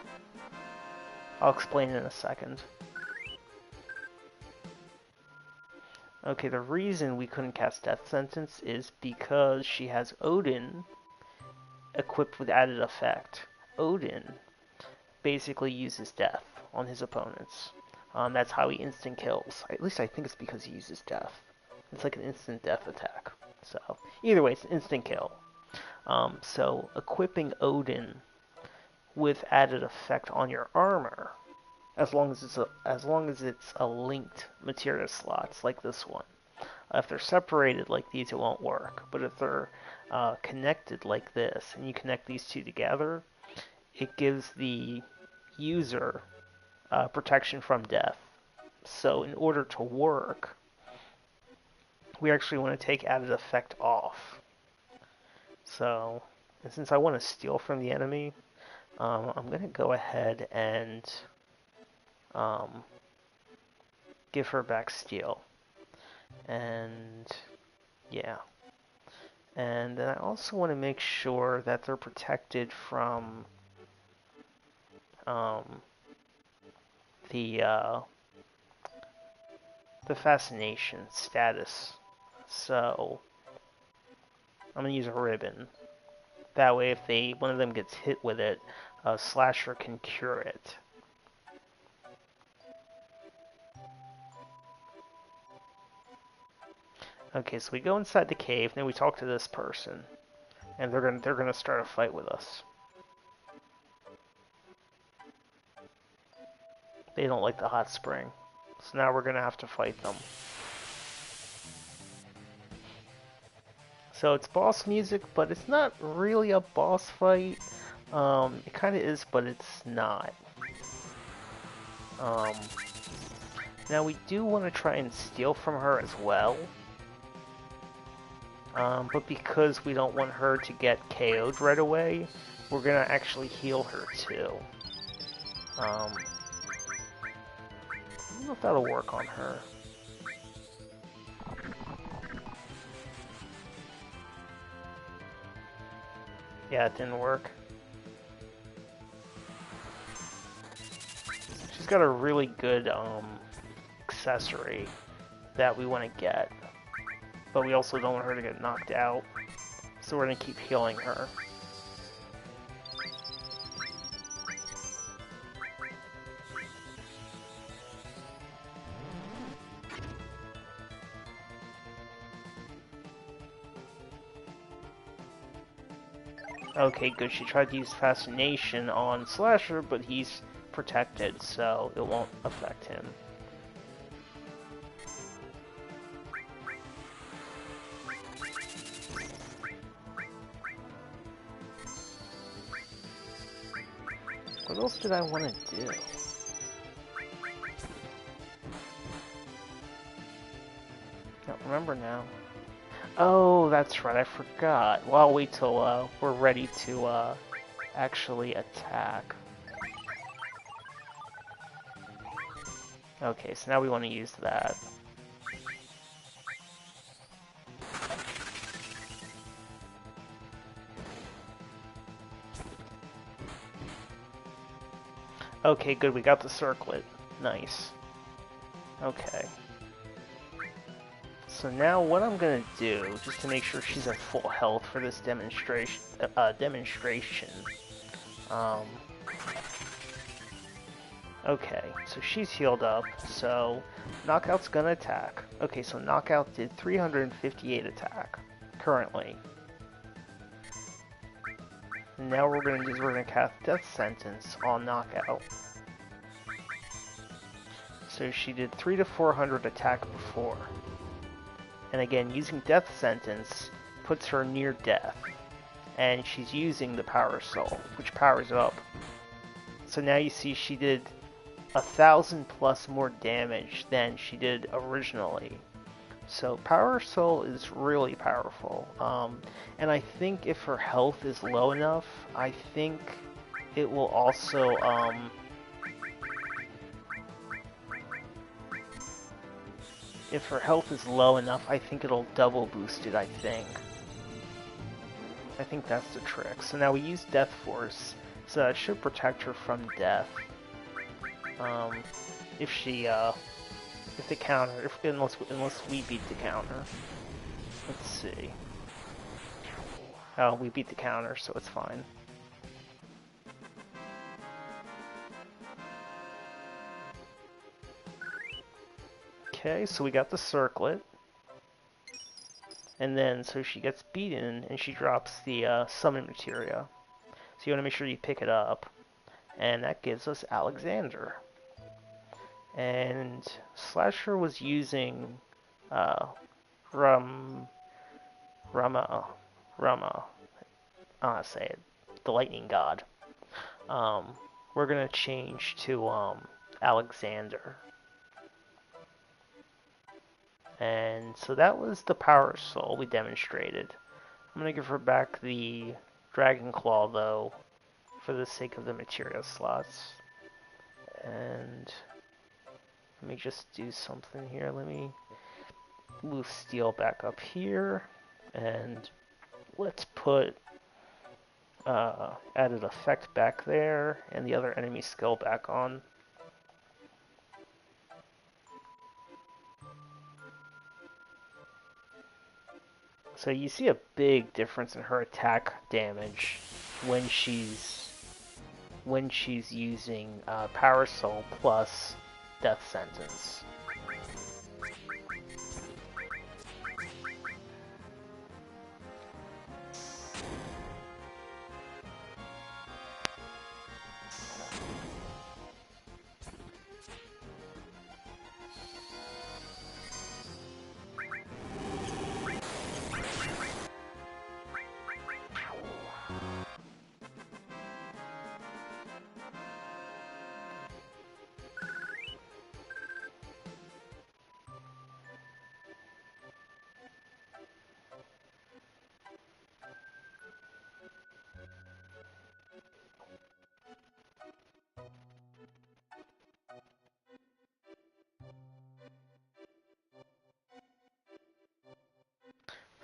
I'll explain in a second. Okay, the reason we couldn't cast Death Sentence is because she has Odin equipped with added effect. Odin basically uses death on his opponents. That's how he instant kills. At least I think it's because he uses death. It's like an instant death attack. So, either way, it's an instant kill. So, equipping Odin with added effect on your armor, as long as it's a linked materia slots like this one. If they're separated like these, it won't work. But if they're connected like this, and you connect these two together, it gives the user protection from death. So in order to work, we actually want to take added effect off. So, and since I want to steal from the enemy, I'm going to go ahead and give her back steal. And yeah. And then I also want to make sure that they're protected from the fascination status. So I'm going to use a ribbon. That way, if one of them gets hit with it, Slasher can cure it. Okay, so we go inside the cave, and then we talk to this person, and they're gonna start a fight with us. They don't like the hot spring, so now we're gonna have to fight them. So it's boss music, but it's not really a boss fight. It kind of is, but it's not. Now we do want to try and steal from her as well. But because we don't want her to get KO'd right away, we're gonna actually heal her too. I don't know if that'll work on her. Yeah, it didn't work. she's got a really good accessory that we want to get, but we also don't want her to get knocked out, so we're going to keep healing her. Okay, good. She tried to use Fascination on Slasher, but he's protected, so it won't affect him. What else did I want to do? Don't remember now. Oh, that's right, I forgot. Well, I'll wait till we're ready to actually attack. Okay, so now we want to use that. Okay, good, we got the circlet. Nice. Okay. So now what I'm gonna do, just to make sure she's at full health for this demonstration, okay, so she's healed up, so Knockout's gonna attack. Okay, so Knockout did 358 attack, currently. And now we're gonna cast Death Sentence on Knockout. So she did 300 to 400 attack before. And again, using Death Sentence puts her near death. And she's using the Power Soul, which powers up. So now you see she did 1,000 plus more damage than she did originally. So Power Soul is really powerful. And I think if her health is low enough, I think it will also... if her health is low enough, I think it'll double boost it, I think. I think that's the trick. So now we use Death Force, so that should protect her from death. If she, if the counter, unless we beat the counter. Let's see. Oh, we beat the counter, so it's fine. Okay, so we got the circlet. And then, so she gets beaten, and she drops the summon materia. So you want to make sure you pick it up. And that gives us Alexander. And Slasher was using Rama, I say it, the lightning god. We're gonna change to Alexander. And so that was the Power Soul we demonstrated. I'm gonna give her back the Dragon Claw though, for the sake of the materia slots. And let me just do something here. Let me move Steel back up here, and let's put added effect back there, and the other enemy skill back on. So you see a big difference in her attack damage when she's using Power Soul plus Death Sentence.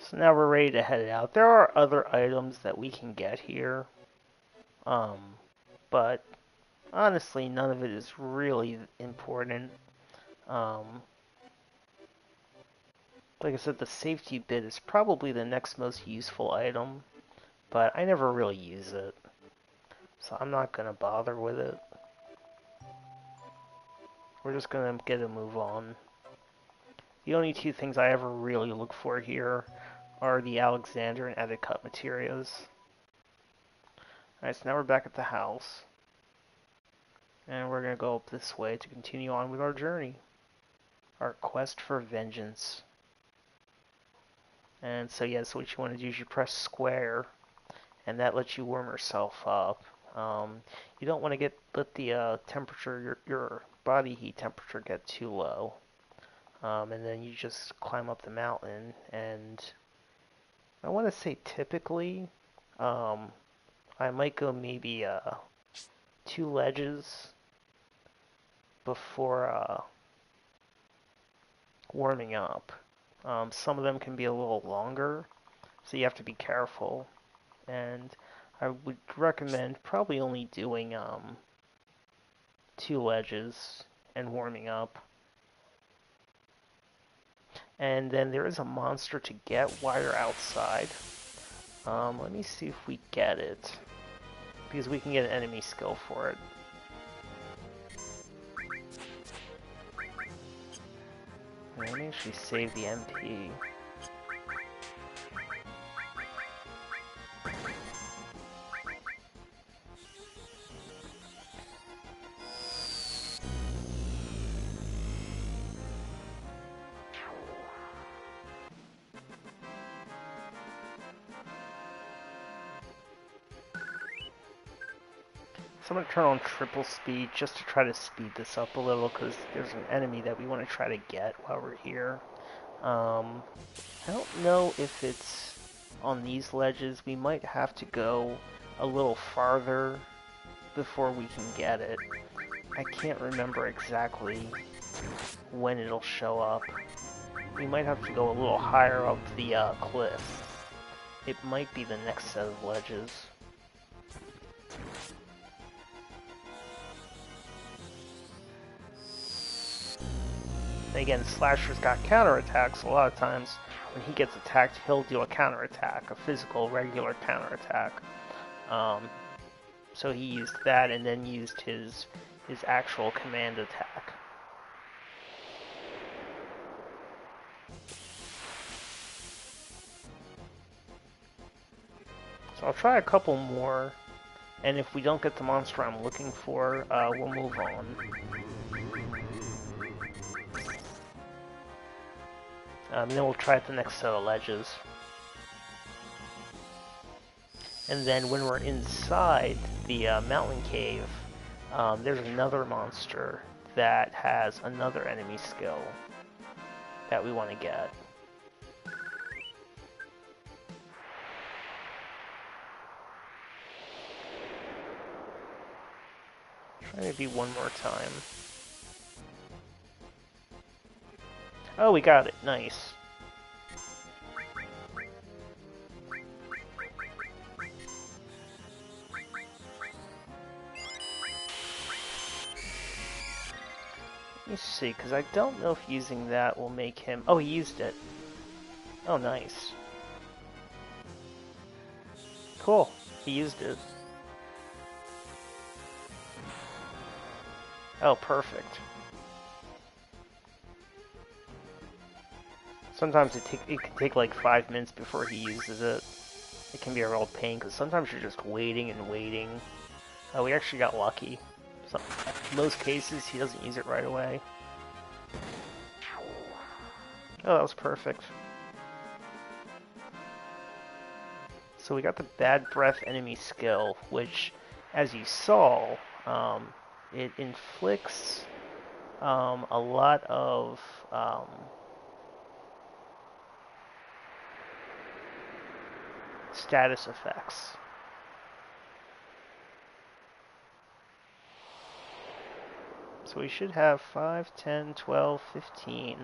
So now we're ready to head out. There are other items that we can get here, but Honestly, none of it is really important. Um, like I said, the safety bit is probably the next most useful item, but I never really use it, so I'm not going to bother with it. We're just going to get a move on. The only two things I ever really look for here are the Alexander and Eticut materials. Alright, so now we're back at the house. And we're going to go up this way to continue on with our journey. Our quest for vengeance. And so yeah, so what you want to do is you press square, and that lets you warm yourself up. You don't want to let the temperature, your body heat temperature get too low. And then you just climb up the mountain, and I want to say typically, I might go maybe 2 ledges before warming up. Some of them can be a little longer, so you have to be careful. And I would recommend probably only doing 2 ledges and warming up. And then there is a monster to get while you're outside. Let me see if we get it, because we can get an enemy skill for it. Let me actually save the MP. So I'm going to turn on triple speed just to try to speed this up a little, because there's an enemy that we want to try to get while we're here. I don't know if it's on these ledges. We might have to go a little farther before we can get it. I can't remember exactly when it'll show up. We might have to go a little higher up the cliff. It might be the next set of ledges. And again, Slasher's got counterattacks. A lot of times when he gets attacked, he'll do a counterattack, a physical, regular counterattack. So he used that and then used his actual command attack. So I'll try a couple more, and if we don't get the monster I'm looking for, we'll move on. Then we'll try the next set of ledges. And then when we're inside the mountain cave, there's another monster that has another enemy skill that we want to get. Try maybe one more time. Oh, we got it. Nice. Let me see, because I don't know if using that will make him... Oh, he used it. Oh, nice. Cool. He used it. Oh, perfect. Sometimes it can take like 5 minutes before he uses it. It can be a real pain, because sometimes you're just waiting and waiting. Oh, we actually got lucky. In most cases, he doesn't use it right away. Oh, that was perfect. So we got the Bad Breath enemy skill, which, as you saw, it inflicts a lot of status effects. So we should have 5, 10, 12, 15.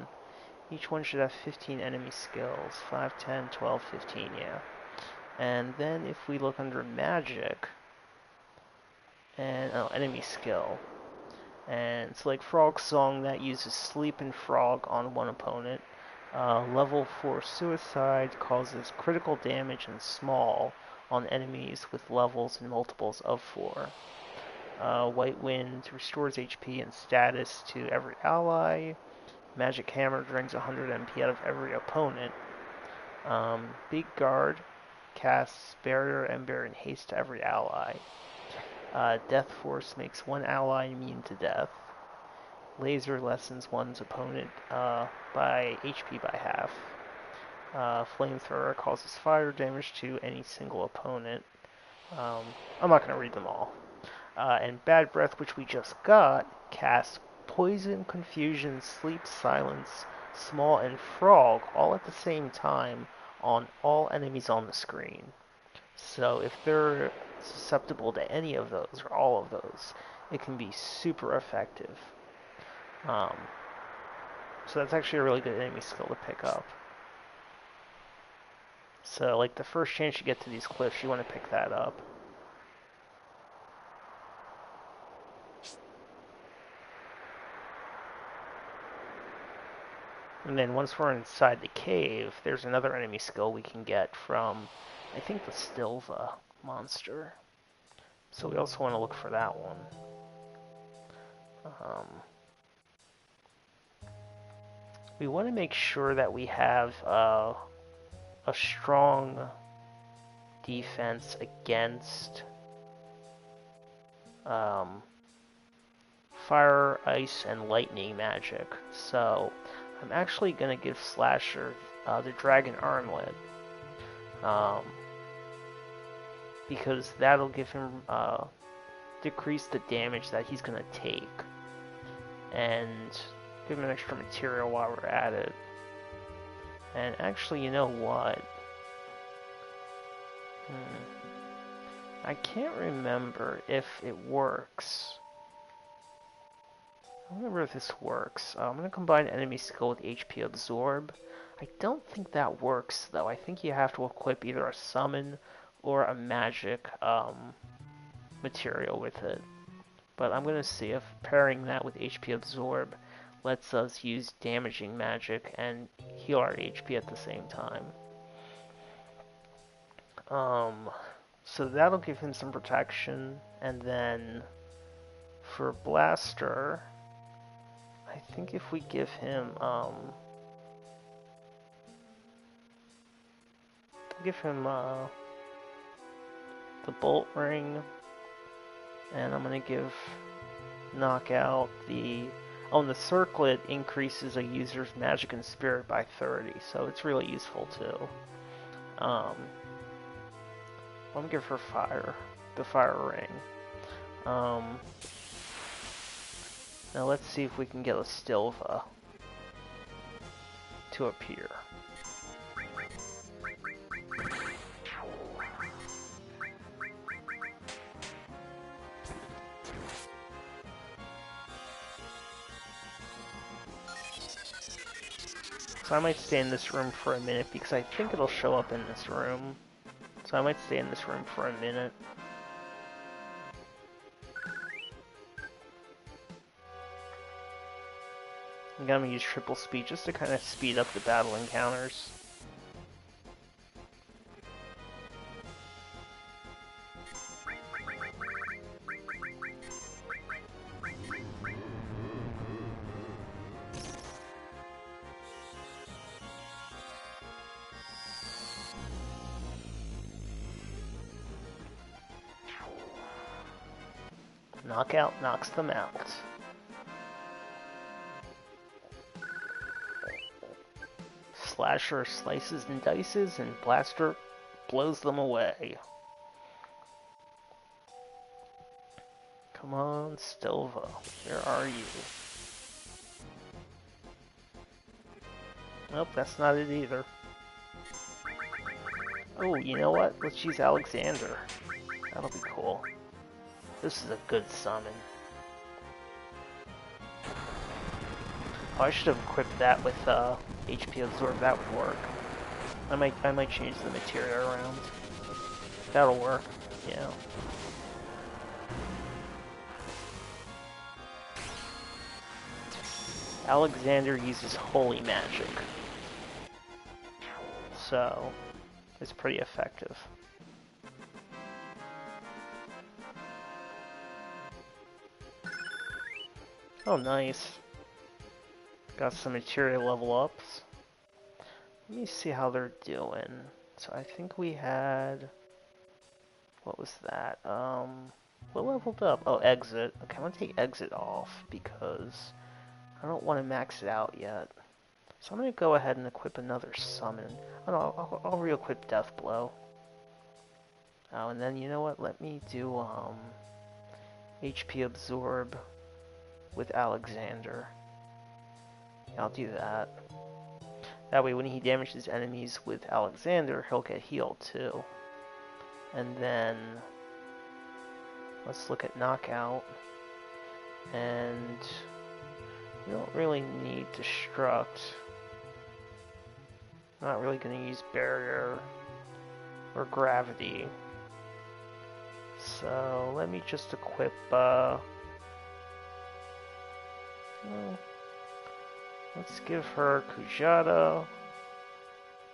Each one should have 15 enemy skills. 5, 10, 12, 15, yeah. And then if we look under magic, And enemy skill. And it's like Frog Song that uses Sleep and Frog on one opponent. Level 4 Suicide causes critical damage and small on enemies with levels and multiples of 4. White Wind restores HP and status to every ally. Magic Hammer drains 100 MP out of every opponent. Big Guard casts Barrier, Ember, and Haste to every ally. Death Force makes one ally immune to death. Laser lessens one's opponent by HP by half. Flamethrower causes fire damage to any single opponent. I'm not going to read them all. And Bad Breath, which we just got, casts Poison, Confusion, Sleep, Silence, Small, and Frog all at the same time on all enemies on the screen. So if they're susceptible to any of those or all of those, it can be super effective. So that's actually a really good enemy skill to pick up. So like the first chance you get to these cliffs, you want to pick that up. And then once we're inside the cave, there's another enemy skill we can get from, I think, the Stilva monster. So we also want to look for that one. We want to make sure that we have a strong defense against fire, ice, and lightning magic. So I'm actually going to give Slasher the Dragon Armlet, because that'll give him decrease the damage that he's going to take, and give him an extra material while we're at it. And actually, you know what? I can't remember if it works. I don't remember if this works. I'm going to combine enemy skill with HP absorb. I don't think that works, though. I think you have to equip either a summon or a magic material with it. But I'm going to see if pairing that with HP absorb lets us use damaging magic and heal our HP at the same time. So that'll give him some protection, and then for Blaster, I think if we give him the Bolt Ring, and I'm gonna give Knockout the the Circlet increases a user's magic and spirit by 30, so it's really useful too. I'm gonna give her the Fire Ring. Now let's see if we can get a Stilva to appear. So I might stay in this room for a minute because I think it'll show up in this room. So I might stay in this room for a minute. I'm gonna use triple speed just to kind of speed up the battle encounters. Knockout knocks them out. Slasher slices and dices, and Blaster blows them away. Come on, Stilva, where are you? Nope, that's not it either. Oh, you know what? Let's use Alexander. That'll be cool. This is a good summon. Oh, I should have equipped that with HP absorb. That would work. I might change the material around. That'll work. Yeah. Alexander uses holy magic, so it's pretty effective. Oh, nice. Got some material level ups. Let me see how they're doing. So I think we had... What was that? What leveled up? Oh, exit. Okay, I'm gonna take exit off because I don't want to max it out yet. So I'm gonna go ahead and equip another summon. Oh no, I'll re-equip Death Blow. Oh, and then you know what? Let me do HP Absorb with Alexander. Yeah, I'll do that. That way, when he damages enemies with Alexander, he'll get healed too. And then let's look at Knockout. And we don't really need Destruct. I'm not really going to use Barrier or Gravity. So let me just equip, let's give her Kujata.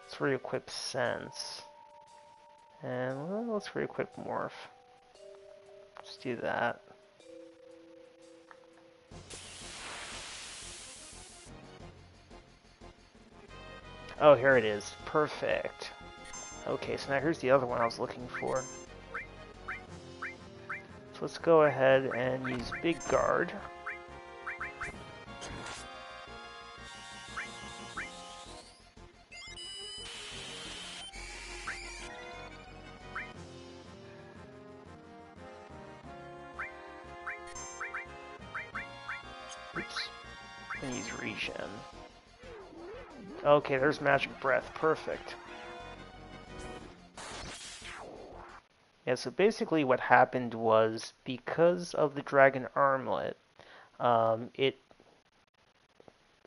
Let's re-equip Sense. And let's re-equip Morph. Let's do that. Oh, here it is. Perfect. Okay, so now here's the other one I was looking for. So let's go ahead and use Big Guard. Oops. And use Regen. Okay, there's Magic Breath. Perfect. Yeah, so basically what happened was, because of the Dragon Armlet, it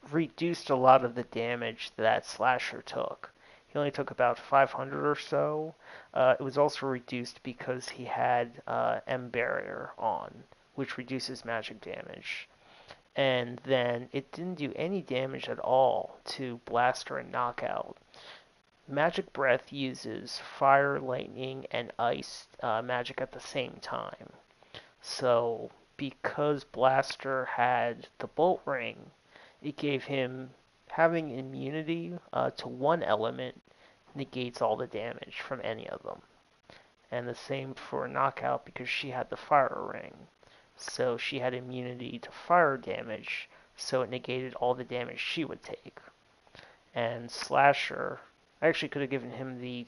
reduced a lot of the damage that Slasher took. He only took about 500 or so. It was also reduced because he had M Barrier on, which reduces magic damage. And then it didn't do any damage at all to Blaster and Knockout. Magic Breath uses fire, lightning, and ice magic at the same time. So, because Blaster had the Bolt Ring, it gave him having immunity to one element negates all the damage from any of them. And the same for Knockout because she had the Fire Ring. So she had immunity to fire damage, so it negated all the damage she would take. And Slasher, I actually could have given him the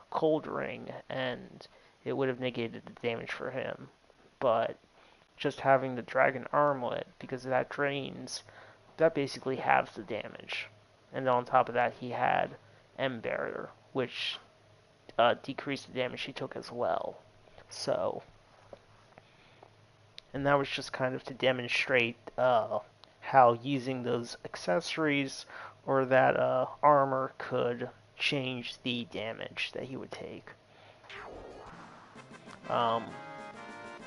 Cold Ring, and it would have negated the damage for him. But just having the Dragon Armlet, because that drains, that basically halves the damage. And on top of that, he had M Barrier, which decreased the damage he took as well. So, and that was just kind of to demonstrate how using those accessories or that armor could change the damage that he would take.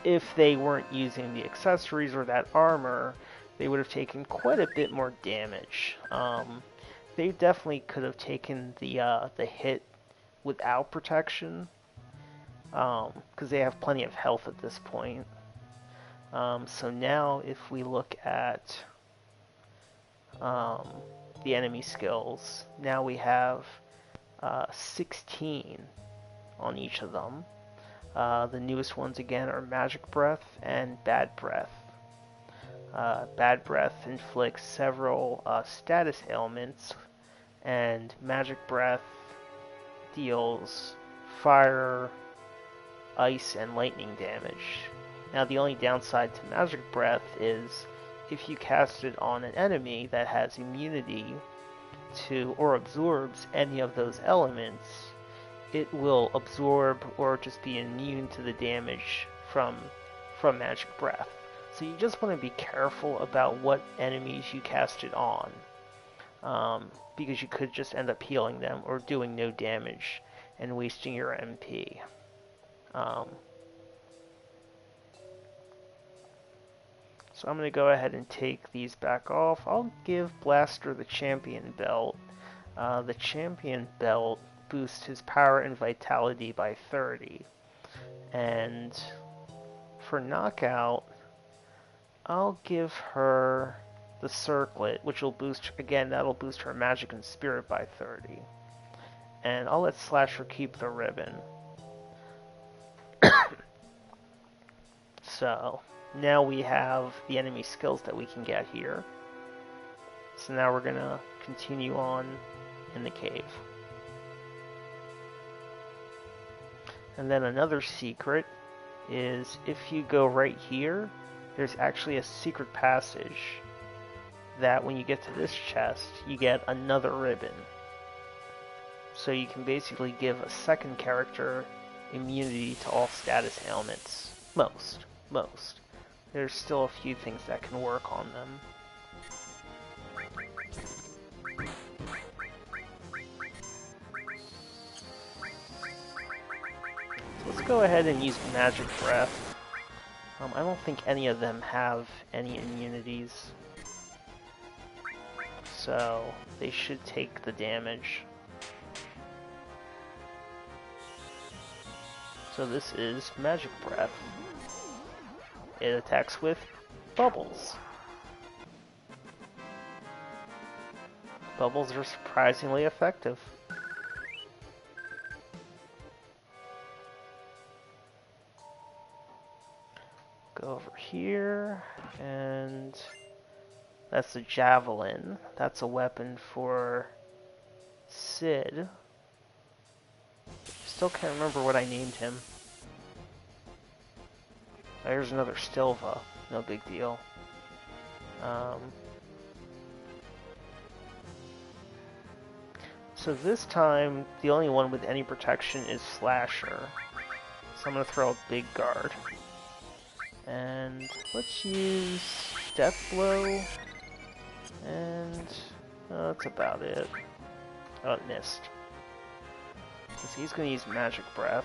If they weren't using the accessories or that armor, they would have taken quite a bit more damage. They definitely could have taken the hit without protection, because they have plenty of health at this point. So now, if we look at the enemy skills, now we have 16 on each of them. The newest ones again are Magic Breath and Bad Breath. Bad Breath inflicts several status ailments, and Magic Breath deals fire, ice, and lightning damage. Now the only downside to Magic Breath is if you cast it on an enemy that has immunity to or absorbs any of those elements, it will absorb or just be immune to the damage from Magic Breath. So you just want to be careful about what enemies you cast it on, because you could just end up healing them or doing no damage and wasting your MP. So I'm going to go ahead and take these back off. I'll give Blaster the champion belt. The champion belt boosts his power and vitality by 30. And for knockout, I'll give her the circlet, which will boost, again, that'll boost her magic and spirit by 30. And I'll let Slasher keep the ribbon. So, now we have the enemy skills that we can get here. So now we're gonna continue on in the cave. And then another secret is if you go right here, there's actually a secret passage that when you get to this chest, you get another ribbon. So you can basically give a second character immunity to all status ailments. Most. There's still a few things that can work on them. So let's go ahead and use Magic Breath. I don't think any of them have any immunities, so they should take the damage. So this is Magic Breath. It attacks with bubbles. Bubbles are surprisingly effective. Go over here, and that's a javelin. That's a weapon for Sid. Still can't remember what I named him. There's another Stilva. No big deal. So this time, the only one with any protection is Slasher. So I'm going to throw a big guard. And let's use Death Blow. And that's about it. Oh, it missed. So he's going to use Magic Breath.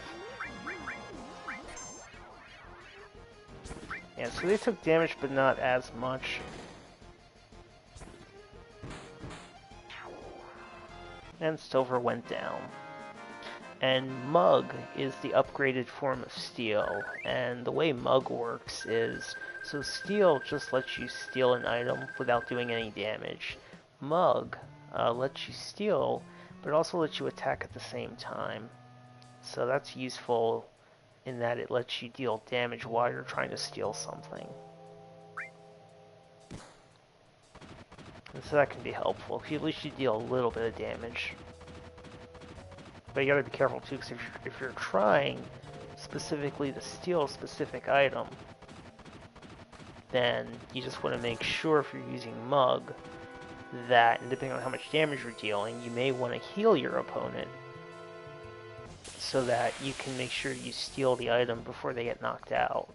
Yeah, so they took damage, but not as much. And Silver went down. And Mug is the upgraded form of Steel. And the way Mug works is, so Steel just lets you steal an item without doing any damage. Mug lets you steal, but also lets you attack at the same time. So that's useful in that it lets you deal damage while you're trying to steal something. And so that can be helpful. At least you deal a little bit of damage. But you gotta be careful too, because if you're trying specifically to steal a specific item, then you just want to make sure if you're using Mug that, and depending on how much damage you're dealing, you may want to heal your opponent so that you can make sure you steal the item before they get knocked out.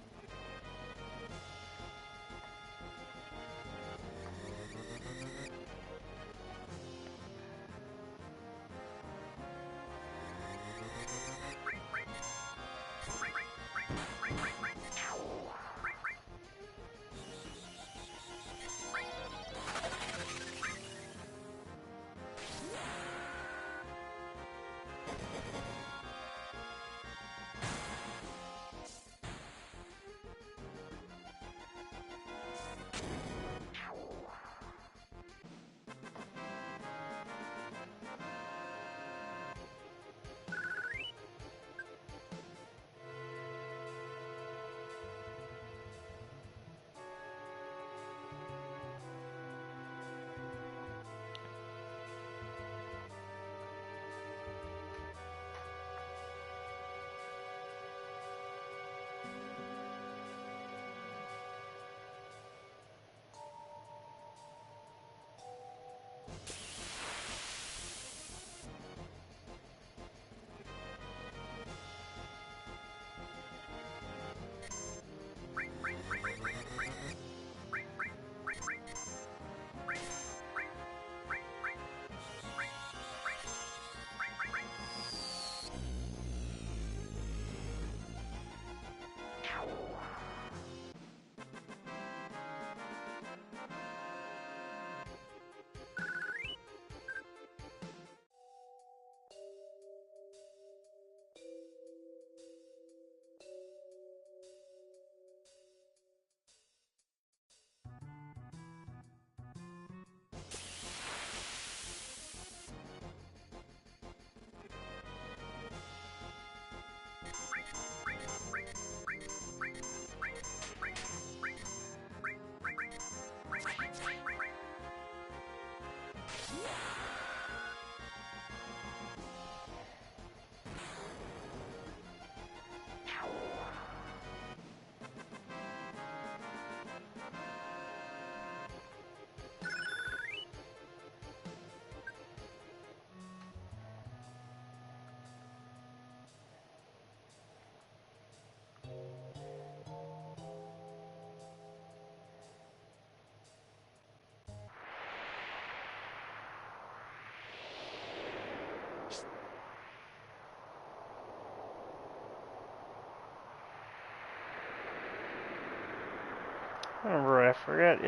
Remember, I forget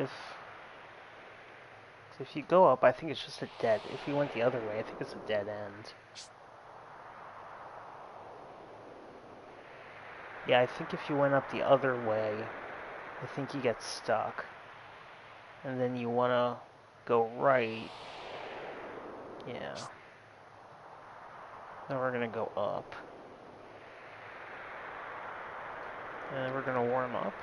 if you go up, I think it's just a dead. If you went the other way, I think it's a dead end. Yeah, I think if you went up the other way, I think you get stuck. And then you want to go right. Yeah. Then we're going to go up. And then we're going to warm up.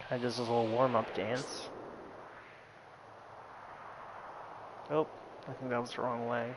Kind of does a little warm-up dance. Oh, I think that was the wrong way.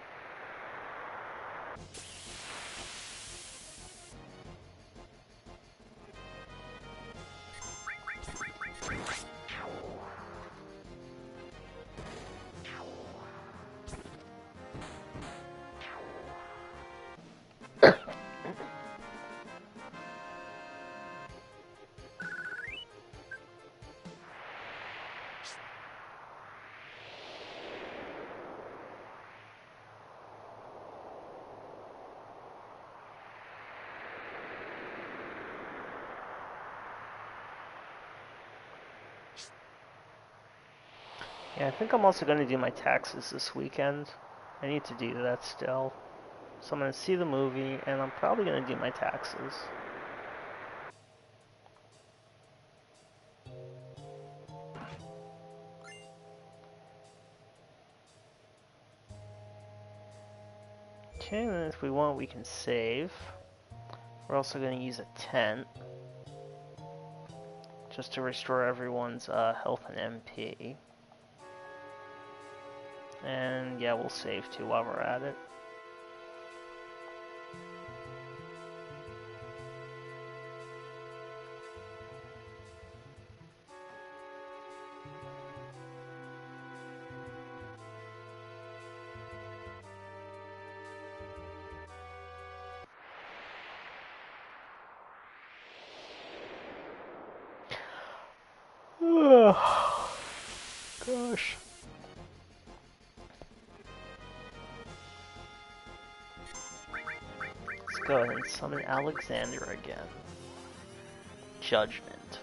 Yeah, I think I'm also going to do my taxes this weekend. I need to do that still. So I'm going to see the movie, and I'm probably going to do my taxes. Okay, and then if we want, we can save. We're also going to use a tent, just to restore everyone's health and MP. And yeah, we'll save too while we're at it. Gosh. Let's go ahead and summon Alexander again. Judgment.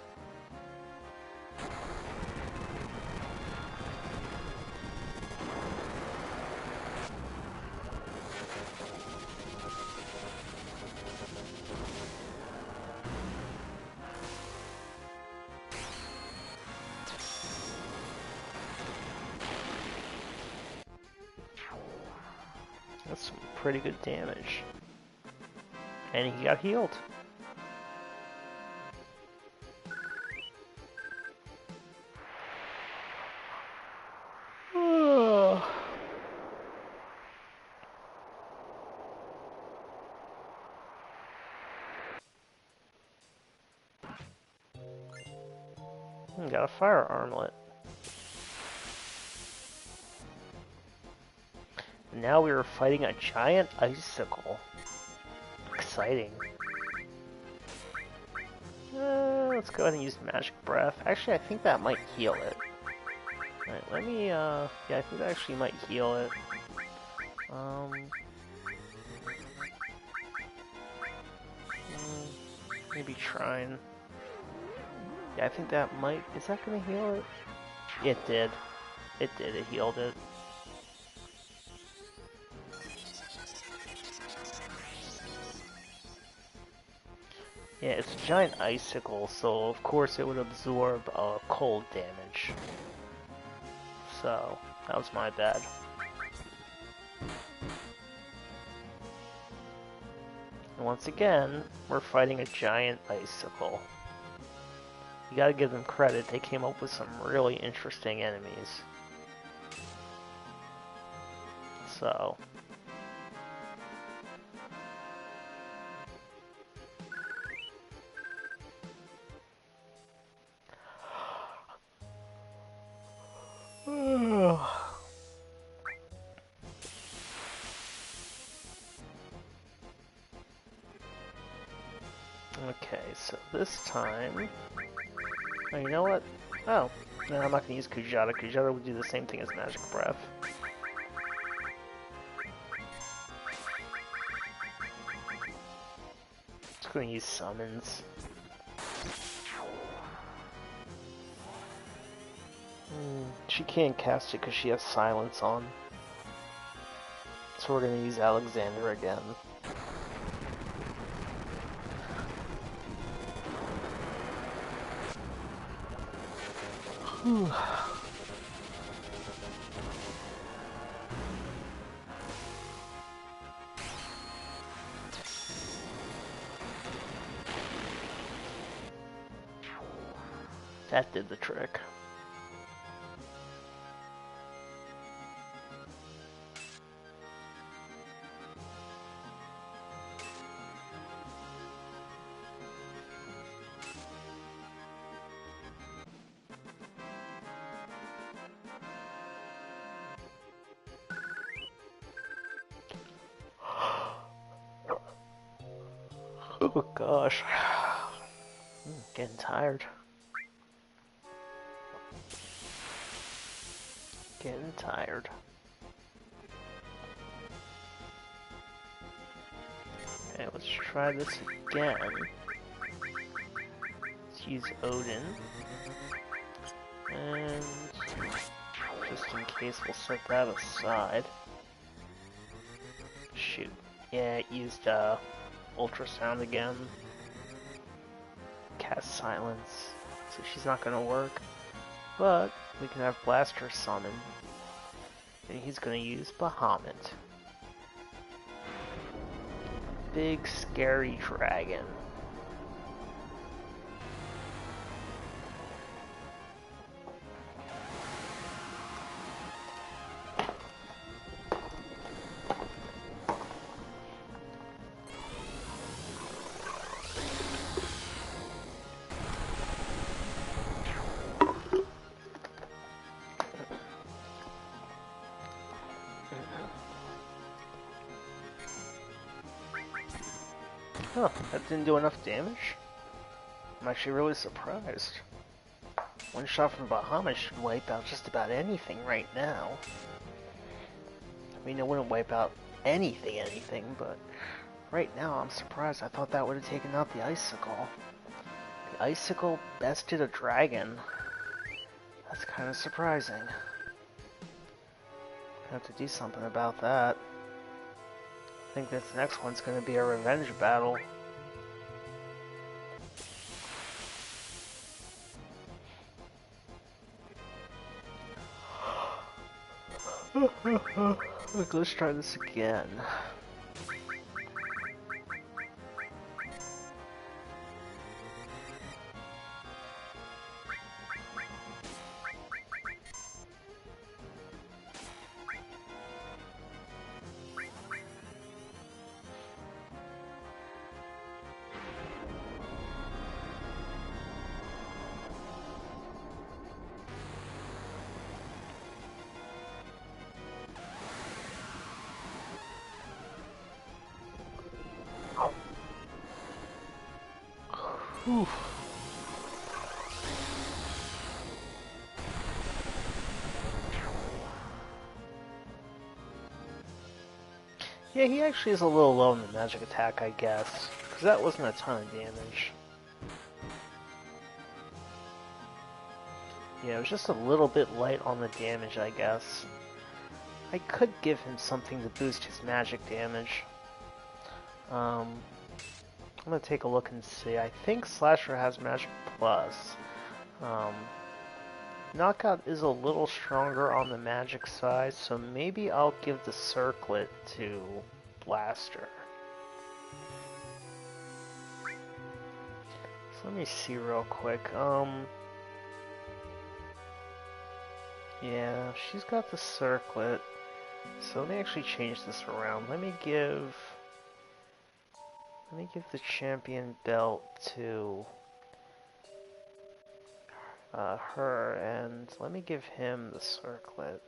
That's some pretty good damage. And he got healed. Got a fire armlet. Now we are fighting a giant icicle. Exciting. Let's go ahead and use Magic Breath. Actually, I think that might heal it. Alright, let me, yeah, I think that actually might heal it. Maybe Shrine. Yeah, I think that might, is that gonna heal it? It did. It did, it healed it. Yeah, it's a giant icicle, so of course it would absorb cold damage. So, that was my bad. And once again, we're fighting a giant icicle. You gotta give them credit, they came up with some really interesting enemies. So... Okay, so this time... Oh, you know what? Oh, no, I'm not gonna use Kujata. Kujata would do the same thing as Magic Breath. Let's gonna use summons. She can't cast it because she has silence on. So we're gonna use Alexander again. Whew. That did the trick. Oh gosh. Getting tired. Getting tired. Okay, let's try this again. Let's use Odin. And just in case, we'll set that aside. Shoot. Yeah, it used ultrasound again. Cast silence. So she's not gonna work. But we can have Blaster summon. And he's gonna use Bahamut. Big scary dragon. Huh, that didn't do enough damage? I'm actually really surprised. One shot from Bahamut should wipe out just about anything right now. I mean, it wouldn't wipe out anything, but right now I'm surprised. I thought that would have taken out the Icicle. The Icicle bested a dragon. That's kind of surprising. I have to do something about that. I think this next one's going to be a revenge battle. Look, let's try this again. Whew. Yeah, he actually is a little low in the magic attack, I guess. Because that wasn't a ton of damage. Yeah, it was just a little bit light on the damage, I guess. I could give him something to boost his magic damage. I'm gonna take a look and see. I think Slasher has Magic Plus. Knockout is a little stronger on the magic side, so maybe I'll give the Circlet to Blaster. So let me see real quick. Yeah, she's got the Circlet. So let me actually change this around. Let me give the champion belt to her, and let me give him the Circlet.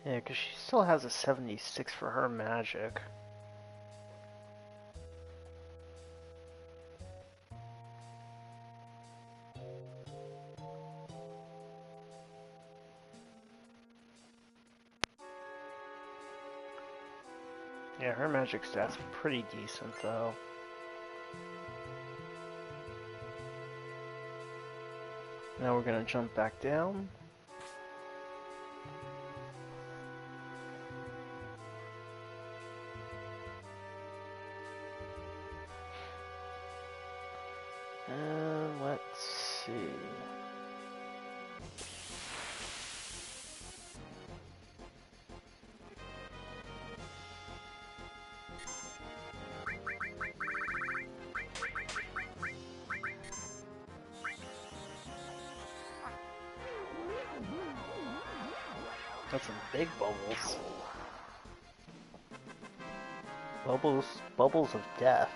Yeah, because she still has a 76 for her magic. Yeah, her magic stat's pretty decent, though. Now we're gonna jump back down. And let's see. That's some big bubbles. Bubbles of death.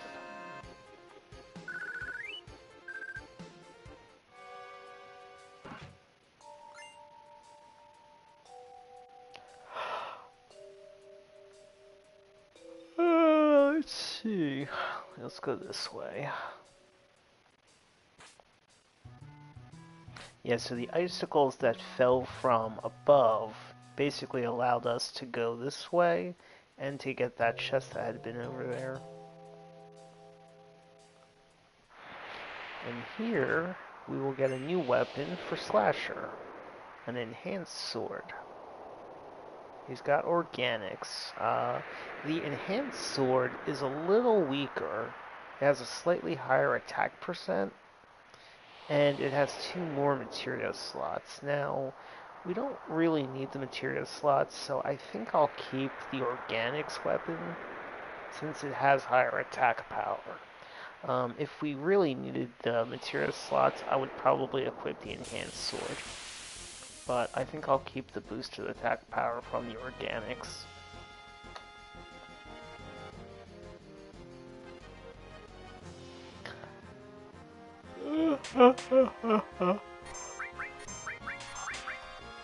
Let's see. Let's go this way. Yeah, so the icicles that fell from above basically allowed us to go this way and to get that chest that had been over there. And here we will get a new weapon for Slasher, an enhanced sword. He's got organics. The enhanced sword is a little weaker. It has a slightly higher attack percent, and it has 2 more materia slots. Now, we don't really need the materia slots, so I think I'll keep the organics weapon since it has higher attack power. If we really needed the materia slots, I would probably equip the enhanced sword. But I think I'll keep the boosted attack power from the organics.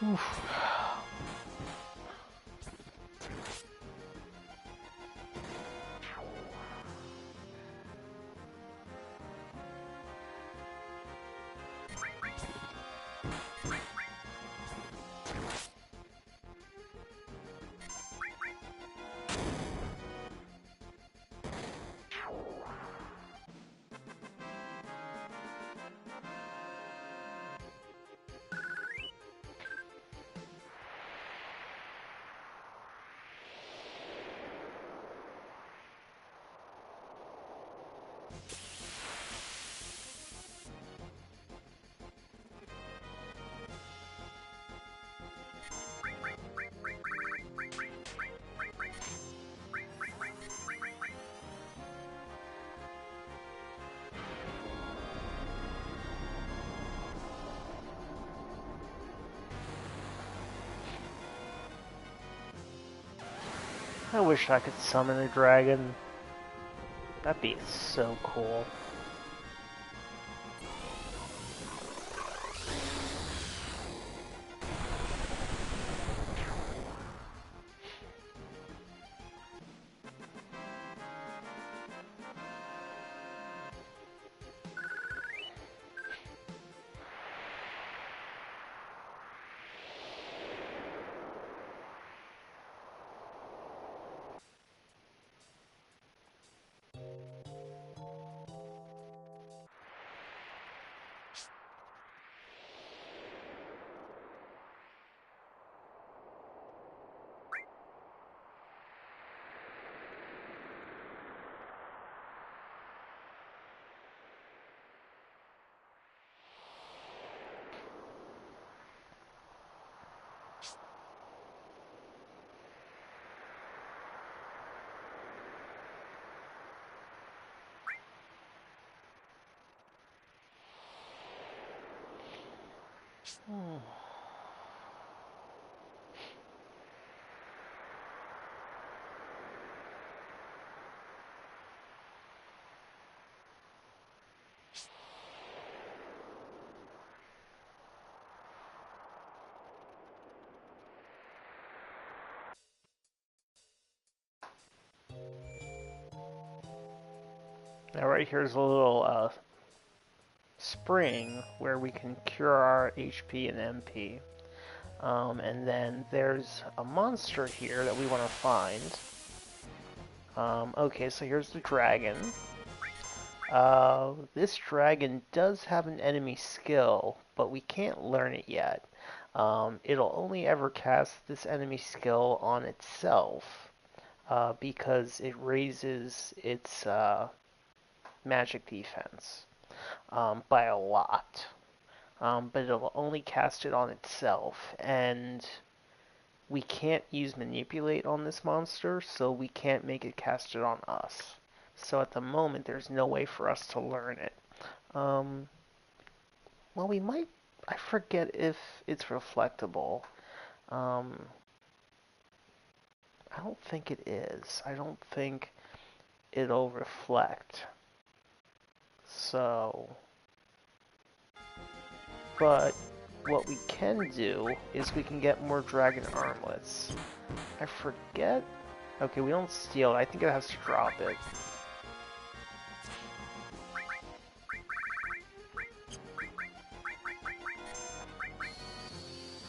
Oof. I wish I could summon a dragon. That'd be so cool. Now right here's a little spring where we can cure our HP and MP. And then there's a monster here that we want to find. Okay, so here's the dragon. This dragon does have an enemy skill, but we can't learn it yet. It'll only ever cast this enemy skill on itself, because it raises its magic defense by a lot. But it'll only cast it on itself, and we can't use Manipulate on this monster, so we can't make it cast it on us. So at the moment, there's no way for us to learn it. Well, we might... I forget if it's reflectable. I don't think it is. I don't think it'll reflect. So... But what we can do is we can get more dragon armlets. I forget... Okay, we don't steal it. I think it has to drop it.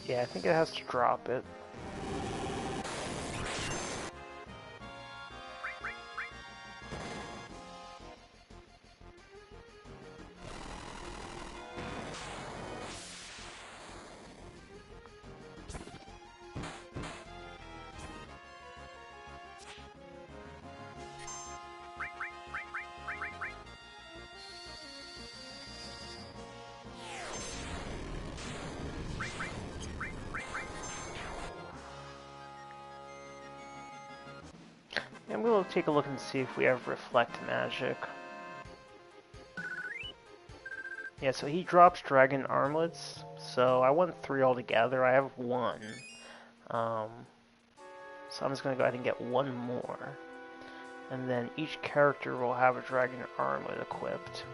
Yeah, I think it has to drop it. And we'll take a look and see if we have Reflect Magic. Yeah, so he drops Dragon Armlets, so I want 3 altogether. I have 1. So I'm just going to go ahead and get 1 more. And then each character will have a Dragon Armlet equipped.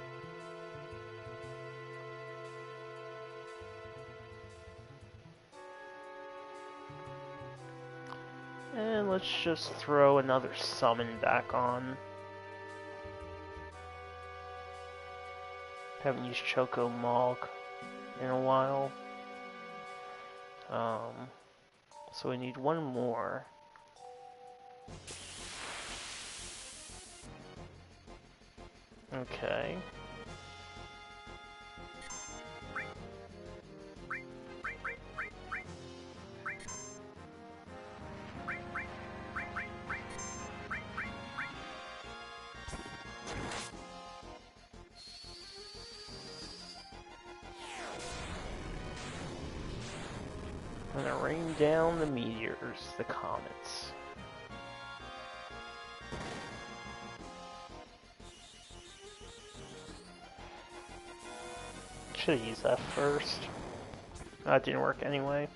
And let's just throw another summon back on. Haven't used Choco Mog in a while. So we need 1 more. Okay. I'm gonna rain down the meteors, the comets. Should have used that first. That didn't work anyway.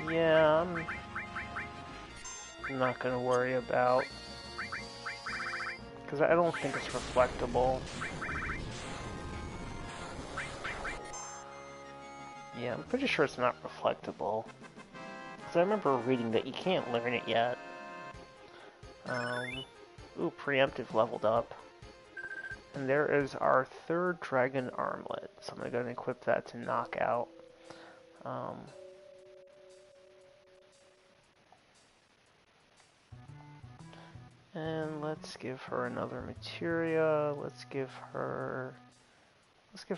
Yeah, I'm not gonna worry about, because I don't think it's reflectable. Yeah, I'm pretty sure it's not reflectable. Because I remember reading that you can't learn it yet. Ooh, Preemptive leveled up. And there is our 3rd Dragon Armlet. So I'm going to go and equip that to knock out. And let's give her another materia. Let's give her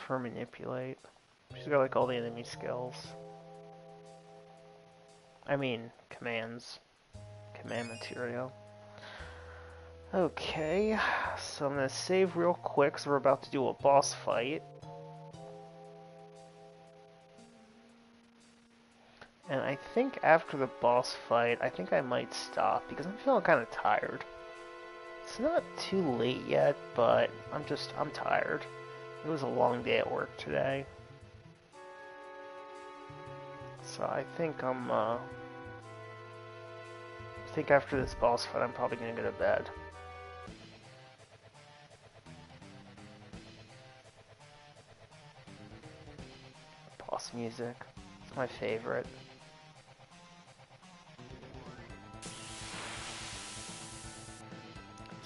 Manipulate. She's got like all the enemy skills. I mean, commands. Command material. Okay, so I'm gonna save real quick because we're about to do a boss fight. And I think after the boss fight, I think I might stop because I'm feeling kind of tired. It's not too late yet, but I'm tired. It was a long day at work today. So I think I think after this boss fight, I'm probably gonna go to bed. Boss music. It's my favorite.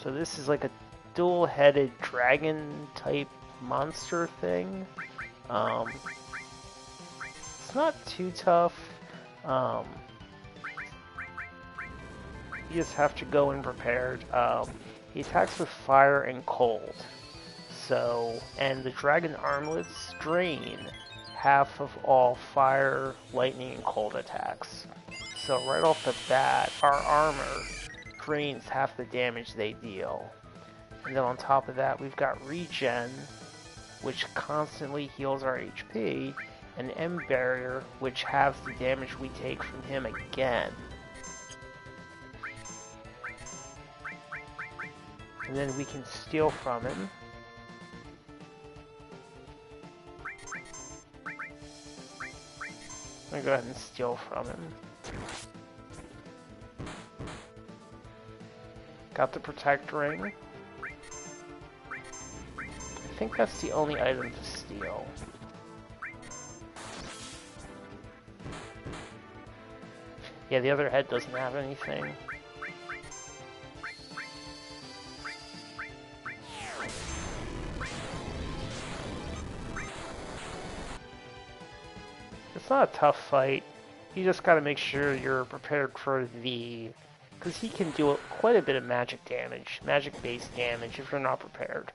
So this is like a dual-headed dragon-type monster thing. It's not too tough. You just have to go in prepared. He attacks with fire and cold. So, and the dragon armlets drain half of all fire, lightning, and cold attacks. So right off the bat, our armor drains half the damage they deal. And then on top of that, we've got regen, which constantly heals our HP, and M barrier, which halves the damage we take from him again. And then we can steal from him. I'm gonna go ahead and steal from him. Got the protect ring. I think that's the only item to steal. Yeah, the other head doesn't have anything. It's not a tough fight. You just gotta make sure you're prepared for the... because he can do quite a bit of magic damage, magic-based damage, if you're not prepared.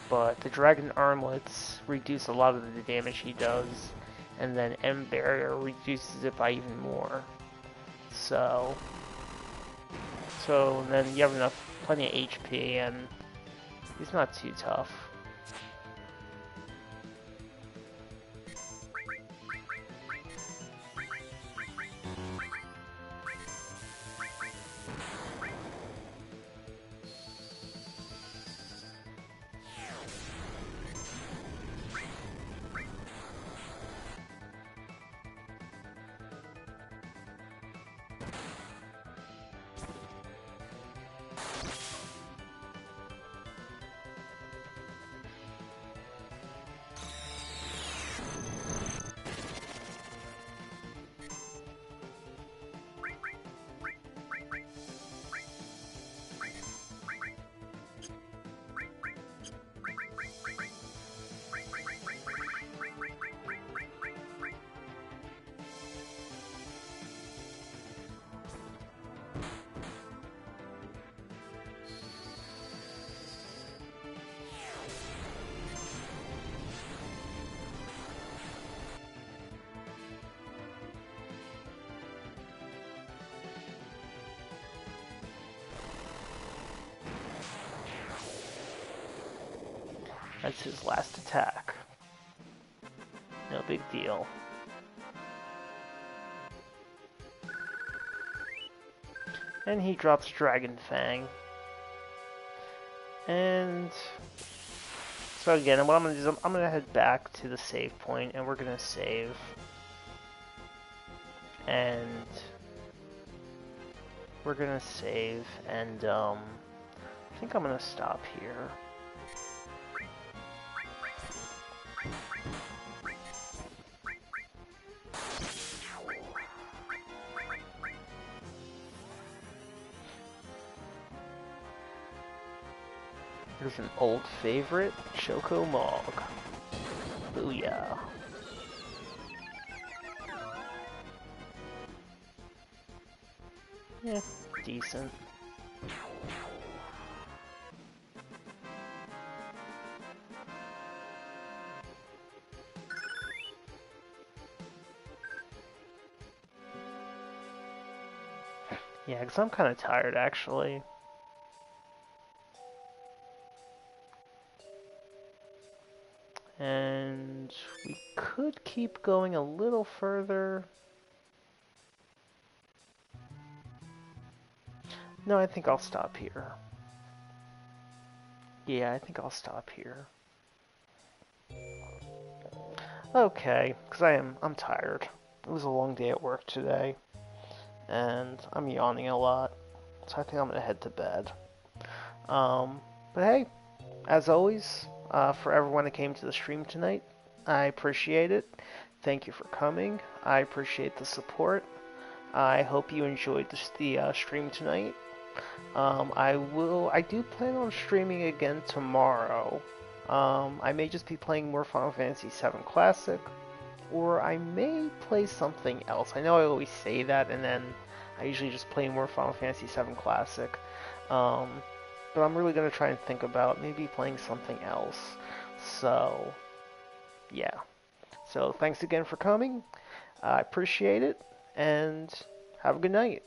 But the dragon armlets reduce a lot of the damage he does, and then M barrier reduces it by even more. So then you have plenty of HP, and he's not too tough. That's his last attack. No big deal. And he drops Dragon Fang. And so again, what I'm gonna do is I'm gonna head back to the save point, and we're gonna save. And we're gonna save, and I think I'm gonna stop here. Here's an old favorite, Choco Mog. Booyah. Yeah, decent. Yeah, because I'm kind of tired, actually. And we could keep going a little further. No, I think I'll stop here. Yeah, I think I'll stop here. Okay, because I'm tired. It was a long day at work today, and I'm yawning a lot, so I think I'm gonna head to bed. But hey, as always, for everyone that came to the stream tonight, I appreciate it. Thank you for coming. I appreciate the support. I hope you enjoyed the stream tonight. I do plan on streaming again tomorrow. I may just be playing more Final Fantasy VII Classic, or I may play something else. I know I always say that, and then I usually just play more Final Fantasy VII Classic. Um, but I'm really gonna try and think about maybe playing something else. So, yeah. So thanks again for coming. I appreciate it, and have a good night.